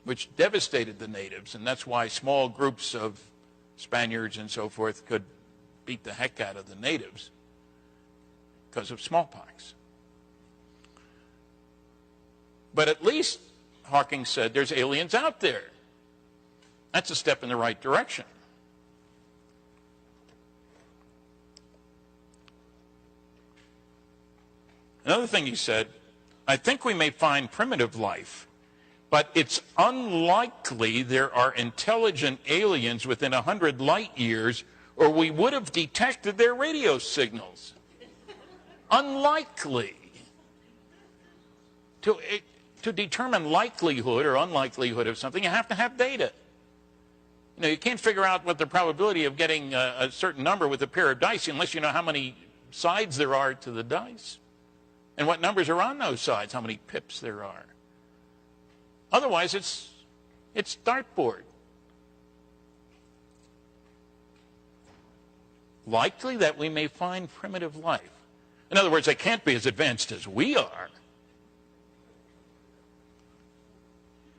which devastated the natives, and that's why small groups of Spaniards and so forth could beat the heck out of the natives, because of smallpox. But at least, Hawking said, there's aliens out there. That's a step in the right direction. Another thing he said, I think we may find primitive life, but it's unlikely there are intelligent aliens within 100 light years, or we would have detected their radio signals. Unlikely. To determine likelihood or unlikelihood of something, you have to have data. You can't figure out what the probability of getting a certain number with a pair of dice unless you know how many sides there are to the dice and what numbers are on those sides, how many pips there are. Otherwise, it's dartboard. Likely that we may find primitive life. In other words, they can't be as advanced as we are.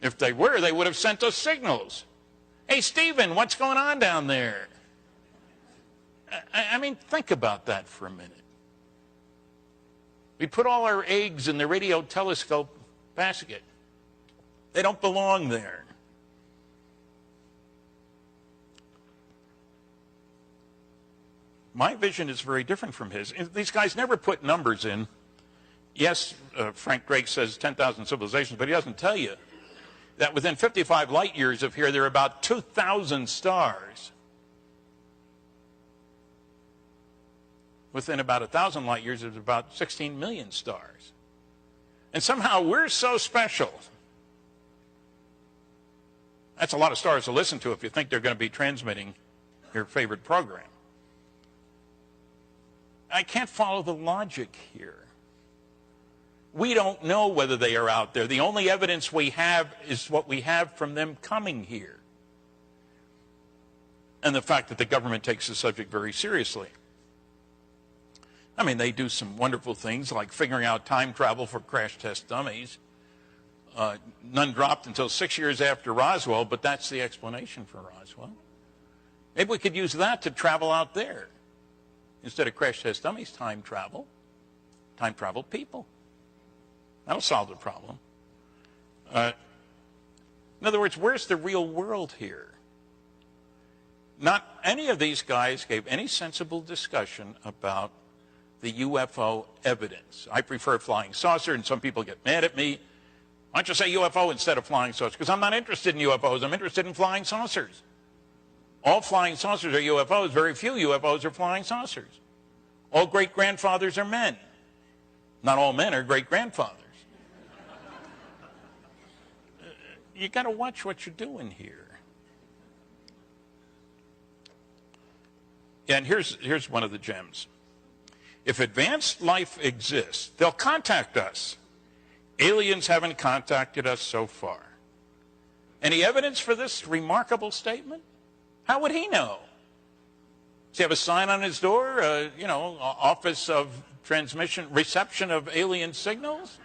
If they were, they would have sent us signals. Hey, Stephen, what's going on down there? I mean, think about that for a minute. We put all our eggs in the radio telescope basket. They don't belong there. My vision is very different from his. These guys never put numbers in. Yes, Frank Drake says 10,000 civilizations, but he doesn't tell you that within 55 light years of here, there are about 2,000 stars. Within about 1,000 light years, there's about 16 million stars. And somehow we're so special. That's a lot of stars to listen to if you think they're going to be transmitting your favorite program. I can't follow the logic here. We don't know whether they are out there. The only evidence we have is what we have from them coming here. And the fact that the government takes the subject very seriously. I mean, they do some wonderful things like figuring out time travel for crash test dummies. None dropped until 6 years after Roswell, but that's the explanation for Roswell. Maybe we could use that to travel out there. Instead of crash test dummies, time travel people. That'll solve the problem. In other words, where's the real world here? Not any of these guys gave any sensible discussion about the UFO evidence. I prefer flying saucer, and some people get mad at me. Why don't you say UFO instead of flying saucer? Because I'm not interested in UFOs. I'm interested in flying saucers. All flying saucers are UFOs. Very few UFOs are flying saucers. All great-grandfathers are men. Not all men are great-grandfathers. You got to watch what you're doing here. And here's one of the gems. If advanced life exists, they'll contact us. Aliens haven't contacted us so far. Any evidence for this remarkable statement? How would he know? Does he have a sign on his door, Office of Reception of Alien Signals?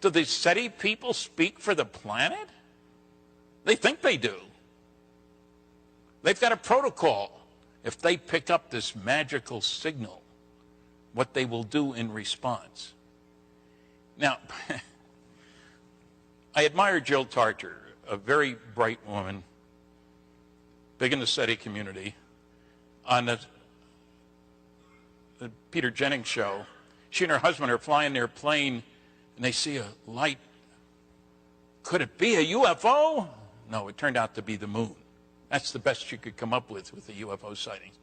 Do the SETI people speak for the planet? They think they do. They've got a protocol. If they pick up this magical signal, what they will do in response. Now, I admire Jill Tarter, a very bright woman, big in the SETI community. On the Peter Jennings show, she and her husband are flying their plane, and they see a light. Could it be a UFO? No, it turned out to be the moon. That's the best she could come up with the UFO sightings.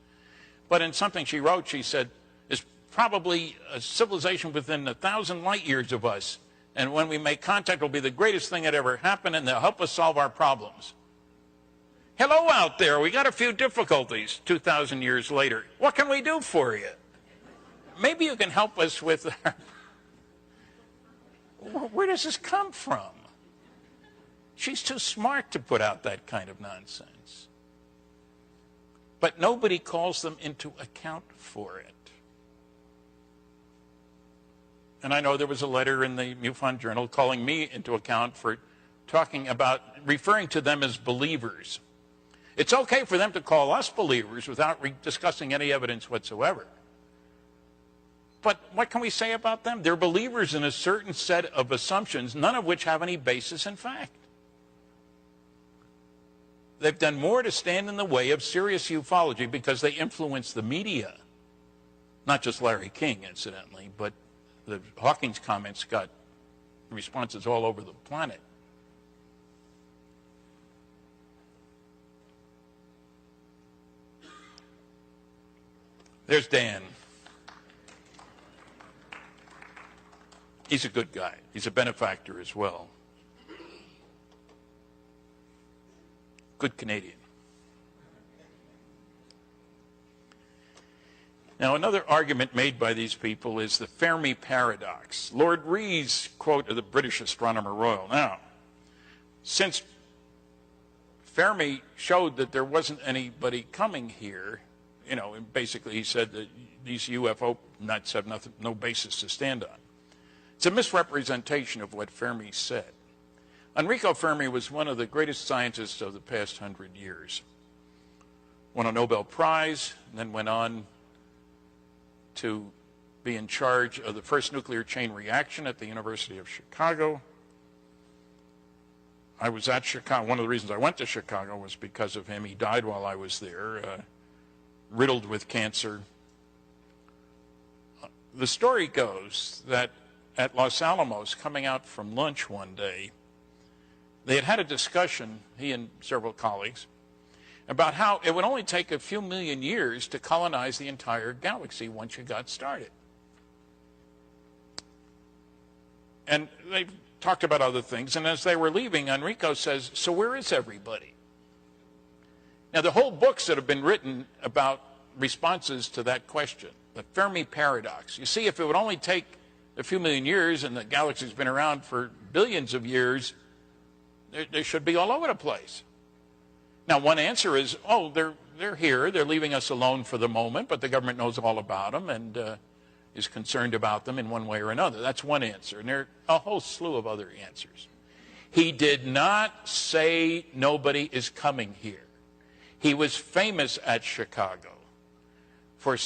But in something she wrote, she said, it's probably a civilization within 1,000 light years of us. And when we make contact, it'll be the greatest thing that ever happened, and they'll help us solve our problems. Hello out there. We got a few difficulties 2,000 years later. What can we do for you? Maybe you can help us with our... Where does this come from? She's too smart to put out that kind of nonsense. But nobody calls them into account for it. And I know there was a letter in the MUFON Journal calling me into account for talking about, referring to them as believers. It's okay for them to call us believers without discussing any evidence whatsoever. But what can we say about them? They're believers in a certain set of assumptions, none of which have any basis in fact. They've done more to stand in the way of serious ufology because they influence the media. Not just Larry King, incidentally, but the Hawking's comments got responses all over the planet. There's Dan. He's a good guy. He's a benefactor as well. Good Canadian. Now, another argument made by these people is the Fermi paradox. Lord Rees' quote of the British Astronomer Royal. Now, since Fermi showed that there wasn't anybody coming here, and basically he said that these UFO nuts have no basis to stand on. It's a misrepresentation of what Fermi said. Enrico Fermi was one of the greatest scientists of the past 100 years. Won a Nobel Prize, and then went on to be in charge of the first nuclear chain reaction at the University of Chicago. I was at Chicago. One of the reasons I went to Chicago was because of him. He died while I was there, riddled with cancer. The story goes that at Los Alamos, coming out from lunch one day, they had a discussion, he and several colleagues, about how it would only take a few million years to colonize the entire galaxy once you got started. And they talked about other things, and as they were leaving, Enrico says, so where is everybody? Now, the whole books that have been written about responses to that question, the Fermi paradox. You see, if it would only take a few million years and the galaxy's been around for billions of years, they should be all over the place. Now, one answer is, oh, they're here. They're leaving us alone for the moment, but the government knows all about them and is concerned about them in one way or another. That's one answer, and there are a whole slew of other answers. He did not say nobody is coming here. He was famous at Chicago for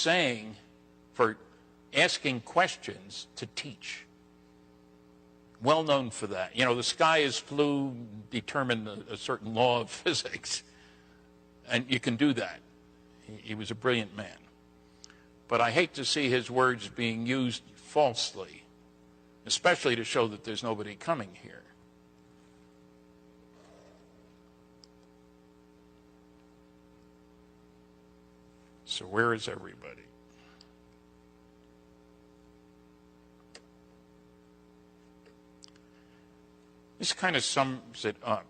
asking questions to teach. Well known for that. You know, the sky is blue determined a certain law of physics, and you can do that. He was a brilliant man. But I hate to see his words being used falsely, especially to show that there's nobody coming here. So where is everybody? This kind of sums it up.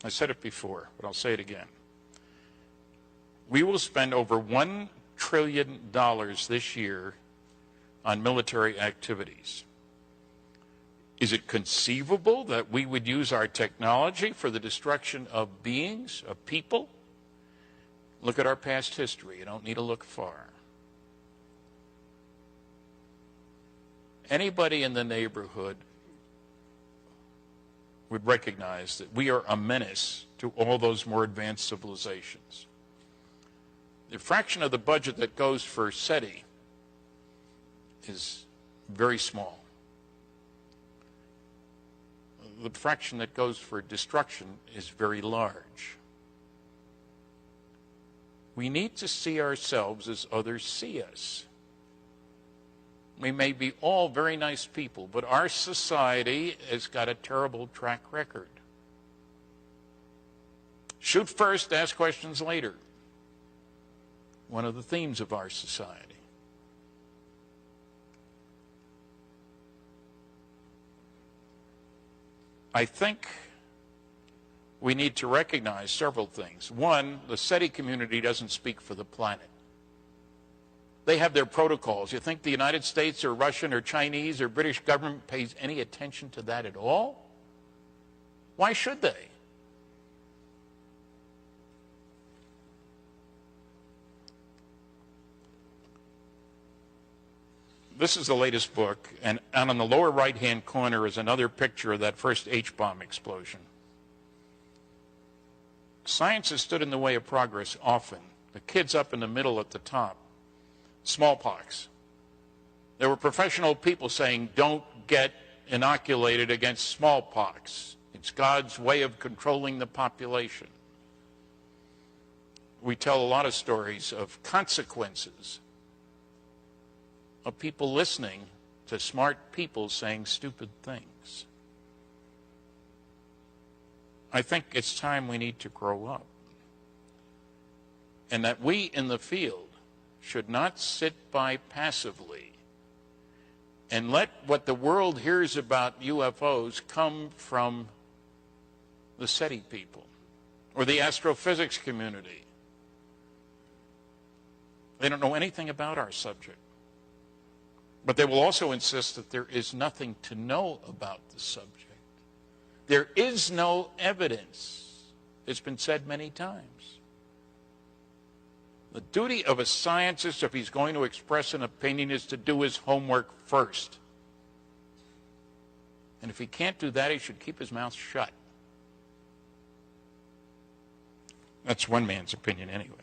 I said it before, but I'll say it again. We will spend over $1 trillion this year on military activities. Is it conceivable that we would use our technology for the destruction of beings, of people? Look at our past history. You don't need to look far. Anybody in the neighborhood would recognize that we are a menace to all those more advanced civilizations. The fraction of the budget that goes for SETI is very small. The fraction that goes for destruction is very large. We need to see ourselves as others see us. We may be all very nice people, but our society has got a terrible track record. Shoot first, ask questions later. One of the themes of our society. I think we need to recognize several things. One, the SETI community doesn't speak for the planet. They have their protocols. You think the United States or Russian or Chinese or British government pays any attention to that at all? Why should they? This is the latest book, and on the lower right-hand corner is another picture of that first H-bomb explosion. Science has stood in the way of progress often. The kids up in the middle at the top. Smallpox. There were professional people saying, don't get inoculated against smallpox. It's God's way of controlling the population. We tell a lot of stories of consequences of people listening to smart people saying stupid things. I think it's time we need to grow up. And that we in the field should not sit by passively and let what the world hears about UFOs come from the SETI people or the astrophysics community. They don't know anything about our subject. But they will also insist that there is nothing to know about the subject. There is no evidence. It's been said many times. The duty of a scientist, if he's going to express an opinion, is to do his homework first. And if he can't do that, he should keep his mouth shut. That's one man's opinion anyway.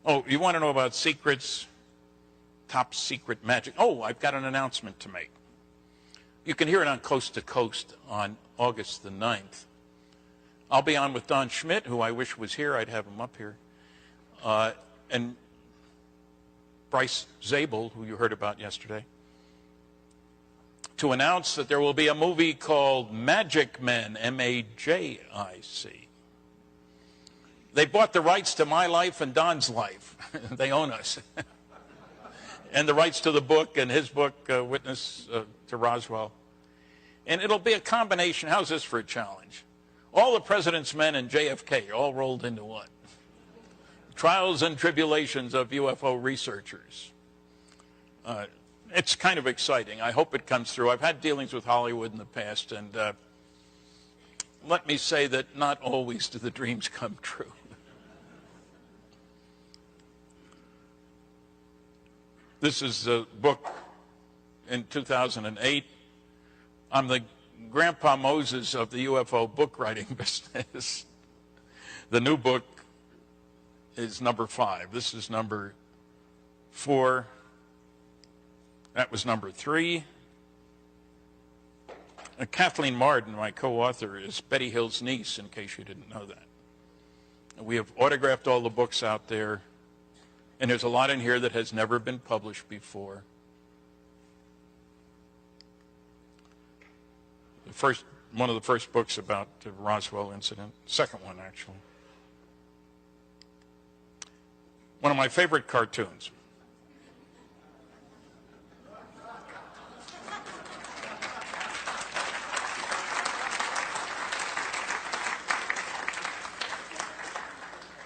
Oh, you want to know about secrets? Top secret magic. Oh, I've got an announcement to make. You can hear it on Coast to Coast on August the 9th. I'll be on with Don Schmidt, who I wish was here. I'd have him up here. And Bryce Zabel, who you heard about yesterday, to announce that there will be a movie called Magic Men, M-A-J-I-C. They bought the rights to my life and Don's life. They own us. And the rights to the book and his book, Witness to Roswell. And it'll be a combination. How's this for a challenge? All the President's Men and JFK all rolled into one. Trials and tribulations of UFO researchers. It's kind of exciting. I hope it comes through. I've had dealings with Hollywood in the past, and let me say that not always do the dreams come true. This is a book in 2008. I'm the Grandpa Moses of the UFO book writing business. The new book is number 5. This is number 4. That was number 3. Kathleen Marden, my co-author, is Betty Hill's niece, in case you didn't know that. We have autographed all the books out there, and there's a lot in here that has never been published before. One of the first books about the Roswell incident, second one actually. One of my favorite cartoons.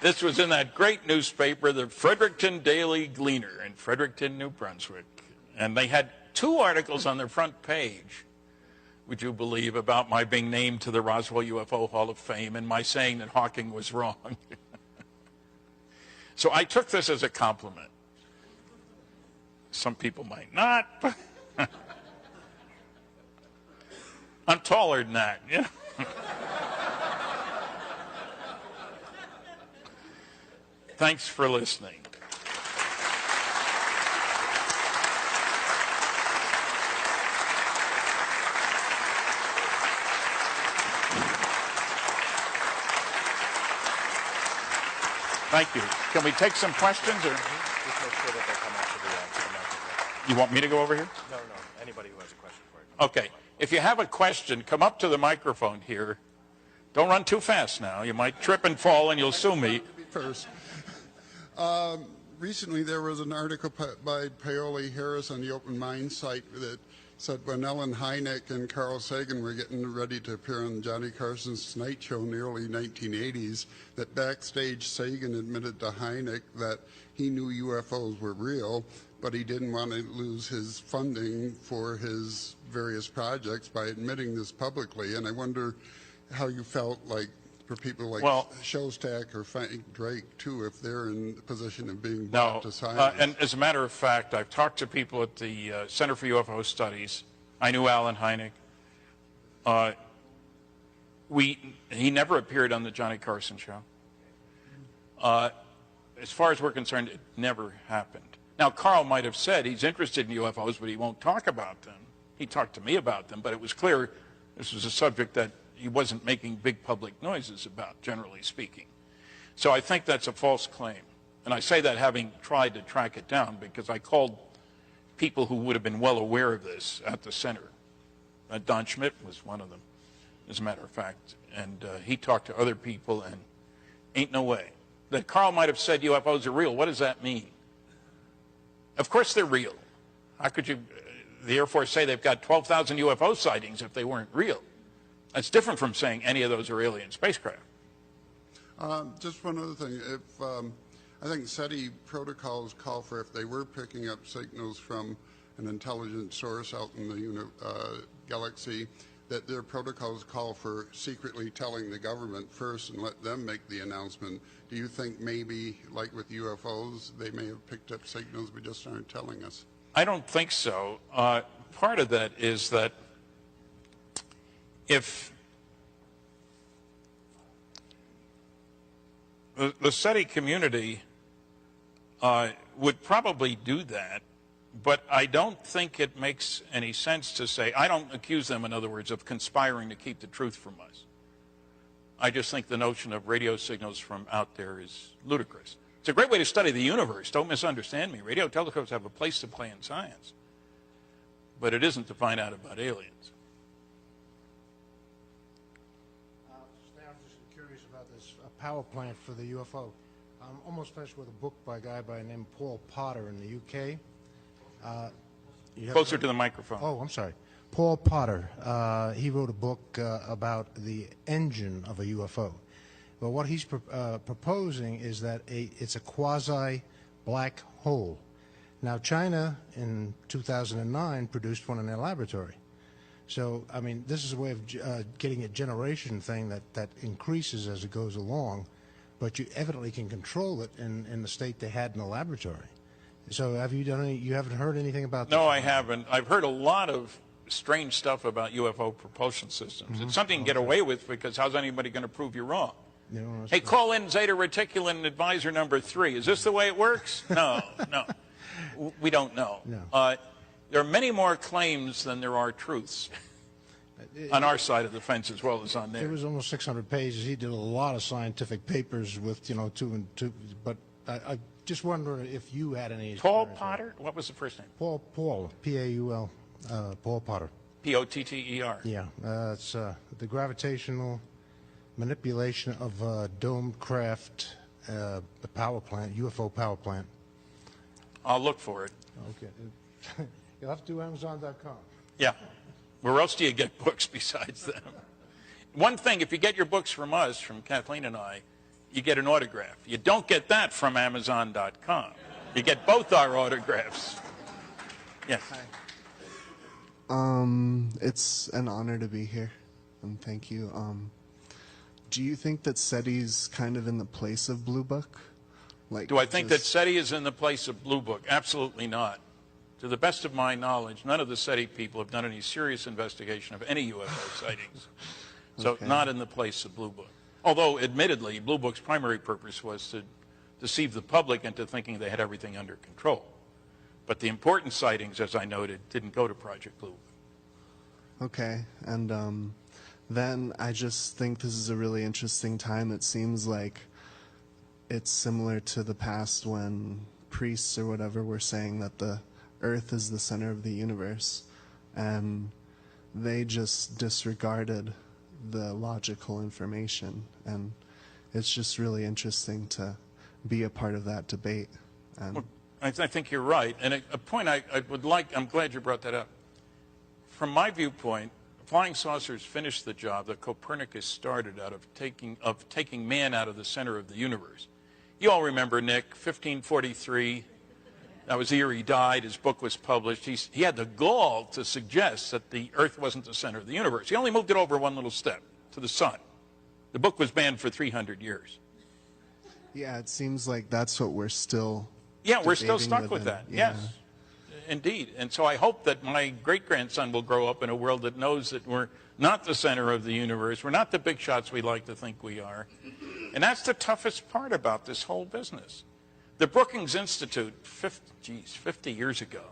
This was in that great newspaper, the Fredericton Daily Gleaner in Fredericton, New Brunswick. And they had 2 articles on their front page, would you believe, about my being named to the Roswell UFO Hall of Fame and my saying that Hawking was wrong. So I took this as a compliment. Some people might not, but I'm taller than that, yeah. Thanks for listening. Thank you. Can we take some questions? Or? Just make sure that they come up to the microphone. You want me to go over here? No. Anybody who has a question for it. Okay. If you have a question, come up to the microphone here. Don't run too fast now. You might trip and fall and you'll sue me. First. Recently there was an article by Paoli Harris on the Open Mind site that said when Ellen Hynek and Carl Sagan were getting ready to appear on Johnny Carson's Tonight Show in the early 1980s, that backstage Sagan admitted to Hynek that he knew UFOs were real, but he didn't want to lose his funding for his various projects by admitting this publicly. And I wonder how you felt like for people like Shostak or Frank Drake, too, if they're in the position of being brought to science. And as a matter of fact, I've talked to people at the Center for UFO Studies. I knew Alan Hynek. He never appeared on the Johnny Carson show. As far as we're concerned, it never happened. Now, Carl might have said he's interested in UFOs, but he won't talk about them. He talked to me about them, but it was clear this was a subject that he wasn't making big public noises about, generally speaking. So I think that's a false claim. And I say that having tried to track it down because I called people who would have been well aware of this at the center. Don Schmidt was one of them, as a matter of fact. And he talked to other people, and ain't no way. That Carl might have said UFOs are real. What does that mean? Of course they're real. How could you, the Air Force, say they've got 12,000 UFO sightings if they weren't real? That's different from saying any of those are alien spacecraft. Just one other thing. If I think SETI protocols call for, if they were picking up signals from an intelligent source out in the galaxy, that their protocols call for secretly telling the government first and let them make the announcement. Do you think maybe, like with UFOs, they may have picked up signals but just aren't telling us? I don't think so. Part of that is that if the SETI community would probably do that, but I don't think it makes any sense to say, I don't accuse them, in other words, of conspiring to keep the truth from us. I just think the notion of radio signals from out there is ludicrous. It's a great way to study the universe. Don't misunderstand me. Radio telescopes have a place to play in science, but it isn't to find out about aliens. I'm just curious about this power plant for the UFO. I'm almost finished with a book by a guy by the name Paul Potter in the UK. Closer to the microphone. Oh, I'm sorry. Paul Potter. He wrote a book about the engine of a UFO. But what he's proposing is that it's a quasi-black hole. Now, China in 2009 produced one in their laboratory. So, I mean, this is a way of getting a generation thing that increases as it goes along, but you evidently can control it in the state they had in the laboratory. So have you done any, you haven't heard anything about that? No, I haven't. I've heard a lot of strange stuff about UFO propulsion systems. It's something you can get away with because how's anybody going to prove you're wrong? You know, Hey, call in Zeta Reticulum advisor number 3. Is this the way it works? No, no. We don't know. No. There are many more claims than there are truths on our side of the fence as well as on It theirs. was almost 600 pages. He did a lot of scientific papers with, you know, 2 and 2. But I just wonder if you had any. Paul experience with Potter? What was the first name? it. Paul, P-A-U-L, Paul Potter. P-O-T-T-E-R. Yeah, it's the gravitational manipulation of domed craft, the power plant, UFO power plant. I'll look for it. Okay. You'll have to do Amazon.com. Yeah. Where else do you get books besides them? One thing, if you get your books from us, from Kathleen and I, you get an autograph. You don't get that from Amazon.com. You get both our autographs. Yes. It's an honor to be here, and thank you. Do you think that SETI's kind of in the place of Blue Book? Like, Do I think that SETI is in the place of Blue Book? Absolutely not. To the best of my knowledge, none of the SETI people have done any serious investigation of any UFO sightings. So Okay. not in the place of Blue Book. Although, admittedly, Blue Book's primary purpose was to deceive the public into thinking they had everything under control. But the important sightings, as I noted, didn't go to Project Blue Book. Okay, and then I just think this is a really interesting time. It seems like it's similar to the past when priests or whatever were saying that the Earth is the center of the universe, and they just disregarded the logical information, and it's just really interesting to be a part of that debate. And Well, I think you're right. And a point I would like, I'm glad you brought that up. From my viewpoint, flying saucers finished the job that Copernicus started out of taking man out of the center of the universe. You all remember, Nick, 1543, that was the year he died, his book was published. He had the gall to suggest that the Earth wasn't the center of the universe. He only moved it over one little step, to the sun. The book was banned for 300 years. yeah, it seems like that's what we're still Yeah, we're still debating stuck with within. that. Yeah. Yes, indeed. And so I hope that my great-grandson will grow up in a world that knows that we're not the center of the universe. We're not the big shots we like to think we are. And that's the toughest part about this whole business. The Brookings Institute, 50 years ago,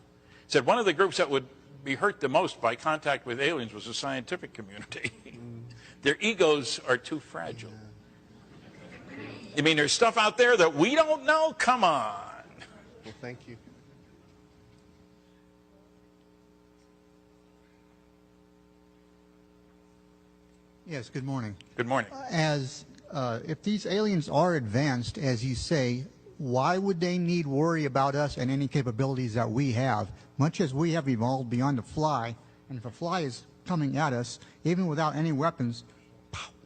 said one of the groups that would be hurt the most by contact with aliens was the scientific community. Their egos are too fragile. You mean there's stuff out there that we don't know? Come on. Well, thank you. Yes, good morning. Good morning. If these aliens are advanced, as you say, why would they need worry about us and any capabilities that we have? Much as we have evolved beyond a fly, and if a fly is coming at us, even without any weapons,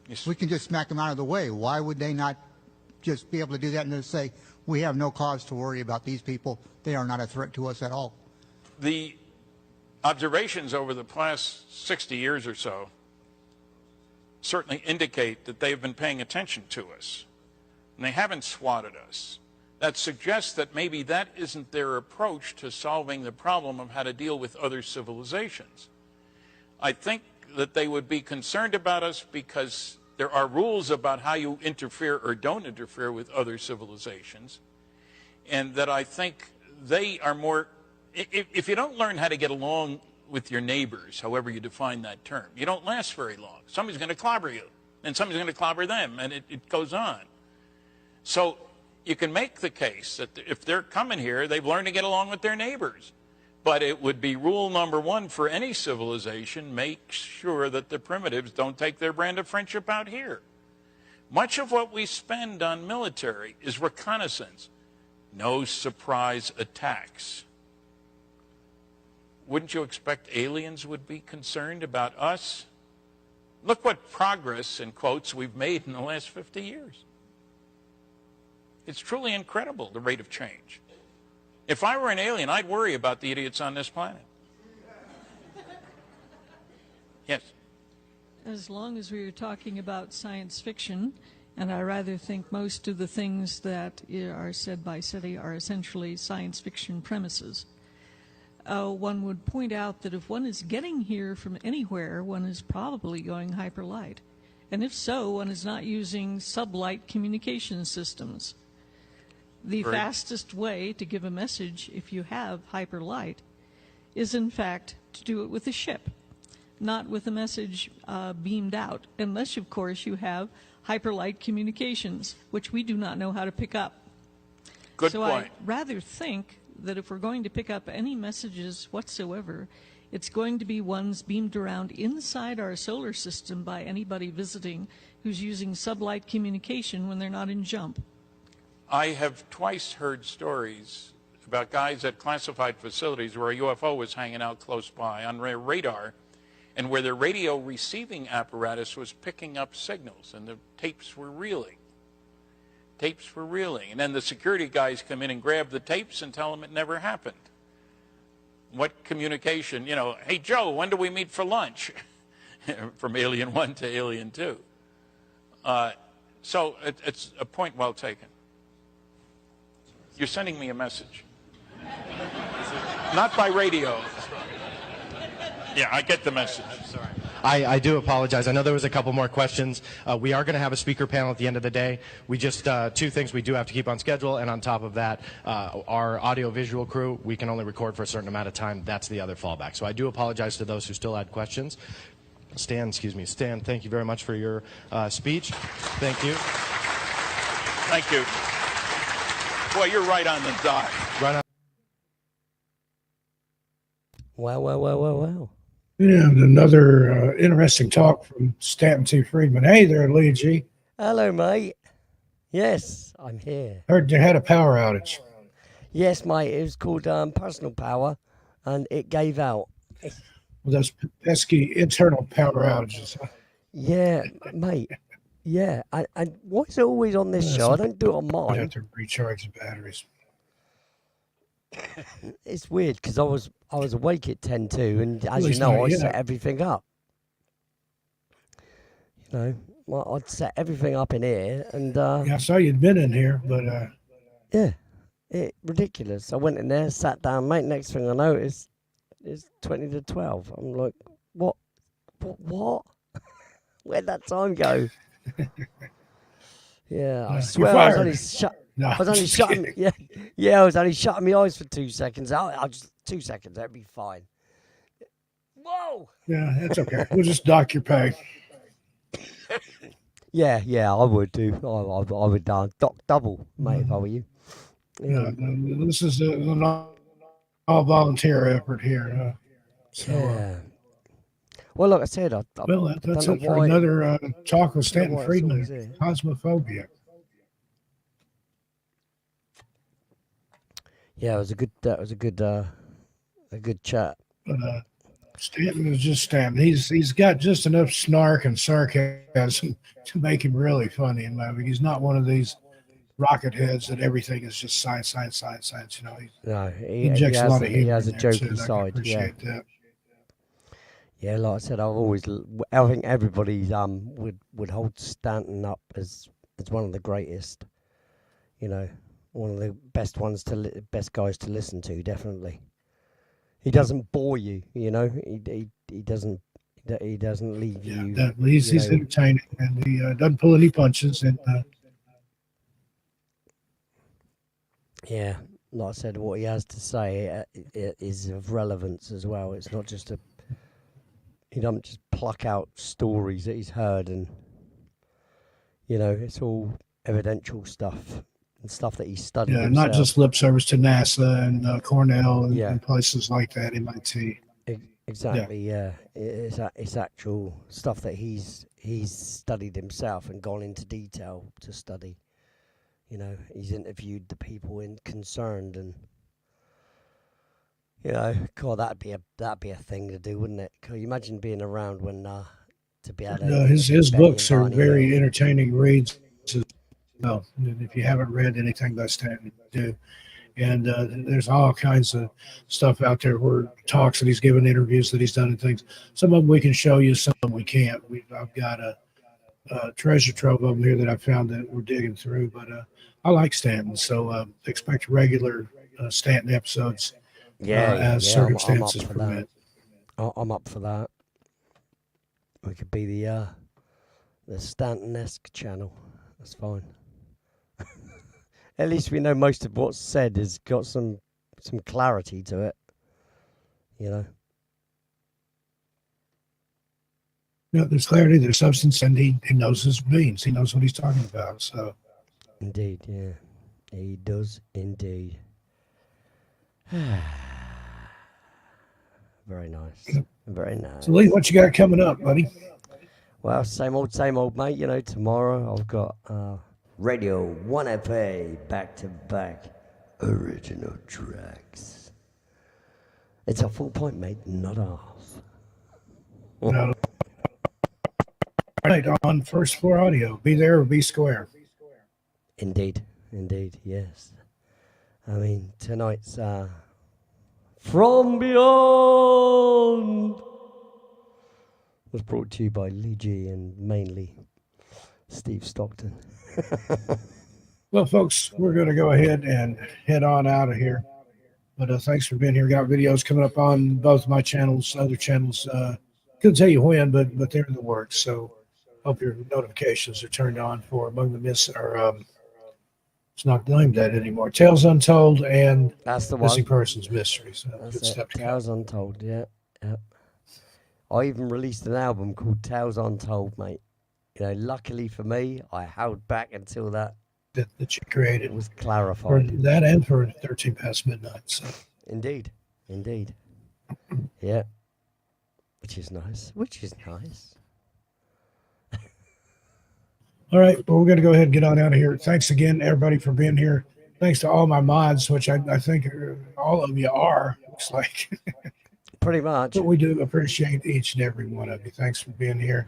Yes. we can just smack them out of the way. Why would they not just be able to do that and just say, we have no cause to worry about these people. They are not a threat to us at all. The observations over the past 60 years or so certainly indicate that they've been paying attention to us, and they haven't swatted us. That suggests that maybe that isn't their approach to solving the problem of how to deal with other civilizations. I think that they would be concerned about us because there are rules about how you interfere or don't interfere with other civilizations, and that I think they are more, if you don't learn how to get along with your neighbors, however you define that term, you don't last very long. Somebody's going to clobber you, and somebody's going to clobber them, and it goes on. So you can make the case that if they're coming here, they've learned to get along with their neighbors. But it would be rule number one for any civilization, make sure that the primitives don't take their brand of friendship out here. Much of what we spend on military is reconnaissance, no surprise attacks. Wouldn't you expect aliens would be concerned about us? Look what progress, in quotes, we've made in the last 50 years. It's truly incredible, the rate of change. If I were an alien, I'd worry about the idiots on this planet. Yes. As long as we were talking about science fiction, and I rather think most of the things that are said by SETI are essentially science fiction premises. one would point out that if one is getting here from anywhere, one is probably going hyperlight. And if so, one is not using sublight communication systems. The Right. fastest way to give a message, if you have hyperlight, is in fact to do it with a ship, not with a message beamed out, unless, of course, you have hyperlight communications, which we do not know how to pick up. Good so point. I rather think that if we're going to pick up any messages whatsoever, it's going to be ones beamed around inside our solar system by anybody visiting who's using sublight communication when they're not in jump. I have twice heard stories about guys at classified facilities where a UFO was hanging out close by on their radar, and where their radio receiving apparatus was picking up signals, and the tapes were reeling. Tapes were reeling. And then the security guys come in and grab the tapes and tell them it never happened. What communication? You know, hey, Joe, when do we meet for lunch? From Alien 1 to Alien 2. So it's a point well taken. You're sending me a message. Not by radio. Yeah, I get the message. Sorry. I do apologize. I know there was a couple more questions. We are going to have a speaker panel at the end of the day. We just, two things we do have to keep on schedule, and on top of that, our audio-visual crew, we can only record for a certain amount of time. That's the other fallback. So I do apologize to those who still had questions. Stan, thank you very much for your speech. Thank you. Thank you. Boy, you're right on the dot. Right on. Wow. And another interesting talk from Stanton T. Friedman. Hey there, Lee G. Hello, mate. Yes, I'm here. Heard you had a power outage. Yes, mate. It was called personal power, and it gave out. Well, those pesky internal power outages. Yeah, mate. Yeah, and why is it always on this show? I don't do it on I mine. have to recharge the batteries. It's weird because I was awake at 10:02, and as you least know, not I yet. set everything up. You know, well, I'd set everything up in here, and Yeah, I saw you'd been in here, but yeah, ridiculous. I went in there, sat down, mate. Next thing I noticed is 20 to 12. I'm like, what? Where'd that time go? Yeah, I You're swear I was fired. only shut. no. I was only just shutting. kidding. Yeah, I was only shutting my eyes for 2 seconds. I'll just 2 seconds. That'd be fine. Whoa. Yeah, that's okay. We'll just dock your pay. Yeah, I would do. I would dock double, mate, if I were you. Yeah. This is an all-volunteer effort here. So, Yeah. Well, like I said, well, I that's don't it know for why- another talk with I Stanton don't know why it's always Friedman. here. Cosmophobia. Yeah, it was a good chat. But Stanton is just Stanton. He's got just enough snark and sarcasm to make him really funny. In my opinion, he's not one of these rocket heads that everything is just science. You know, No, he injects a lot of humor. he has a in there, too, jokey and I can side. Yeah. appreciate that. Yeah, like I said, I think everybody would hold Stanton up as one of the greatest. You know, one of the best best guys to listen to. Definitely, he doesn't bore you. You know, he doesn't leave Yeah, you. that, he's you know, entertaining, and he doesn't pull any punches. And yeah, like I said, what he has to say is of relevance as well. It's not just he doesn't just pluck out stories that he's heard, and you know, it's all evidential stuff and stuff that he studied. yeah, not himself. just lip service to NASA and Cornell and, Yeah. and places like that, MIT. Exactly. Yeah, it's actual stuff that he's studied himself and gone into detail to study. You know, he's interviewed the people concerned, and you know, God, that'd be a thing to do, wouldn't it? Can you imagine being around when to be able to His Betty books and are Barney very Hill. entertaining reads. Well, if you haven't read anything by Stanton, do. And there's all kinds of stuff out there where talks that he's given, interviews that he's done, and things. Some of them we can show you, some of them we can't. I've got a treasure trove of them here that I found that we're digging through. But I like Stanton, so expect regular Stanton episodes as circumstances I'm up for permit. that. I'm up for that. We could be the Stanton-esque channel. That's fine. At least we know most of what's said has got some clarity to it. You know. Yeah, there's clarity, there's substance, and he knows his beans. He knows what he's talking about. So, indeed, yeah, he does indeed. Very nice, very nice. So, Lee, what you got coming up, buddy? Well, same old, mate. You know, tomorrow I've got Radio 1FA back-to-back original tracks. It's a full point, mate, not half. No. Right, on First Floor Audio. Be there or be square. Indeed, yes. I mean, tonight's From Beyond was brought to you by Lee G and mainly Steve Stockton. Well, folks, we're going to go ahead and head on out of here. But thanks for being here. Got videos coming up on both my channels, other channels. Couldn't tell you when, but they're in the works. So hope your notifications are turned on for Among the Myths, or it's not named that anymore. Tales Untold and That's the Missing one. Persons Mysteries. That's Good it. stuff to come. Tales Untold, yeah. I even released an album called Tales Untold, mate. You know, luckily for me, I held back until that you created was for clarified. that and for 13 past midnight. So Indeed. Yeah. Which is nice. all right, well, we're going to go ahead and get on out of here. Thanks again, everybody, for being here. Thanks to all my mods, which I think all of you are, looks like. Pretty much. But we do appreciate each and every one of you. Thanks for being here.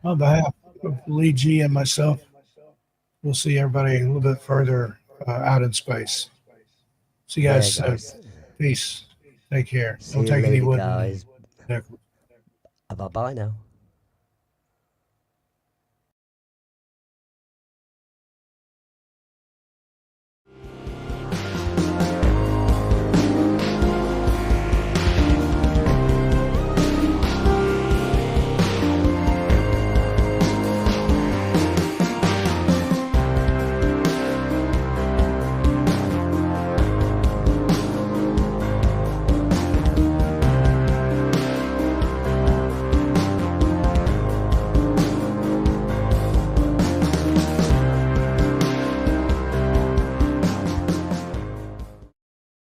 On behalf of Lee G and myself, we'll see everybody a little bit further out in space. See you guys. Yeah, guys. Peace. Take care. See Don't you take any later, wood. guys. Bye-bye now.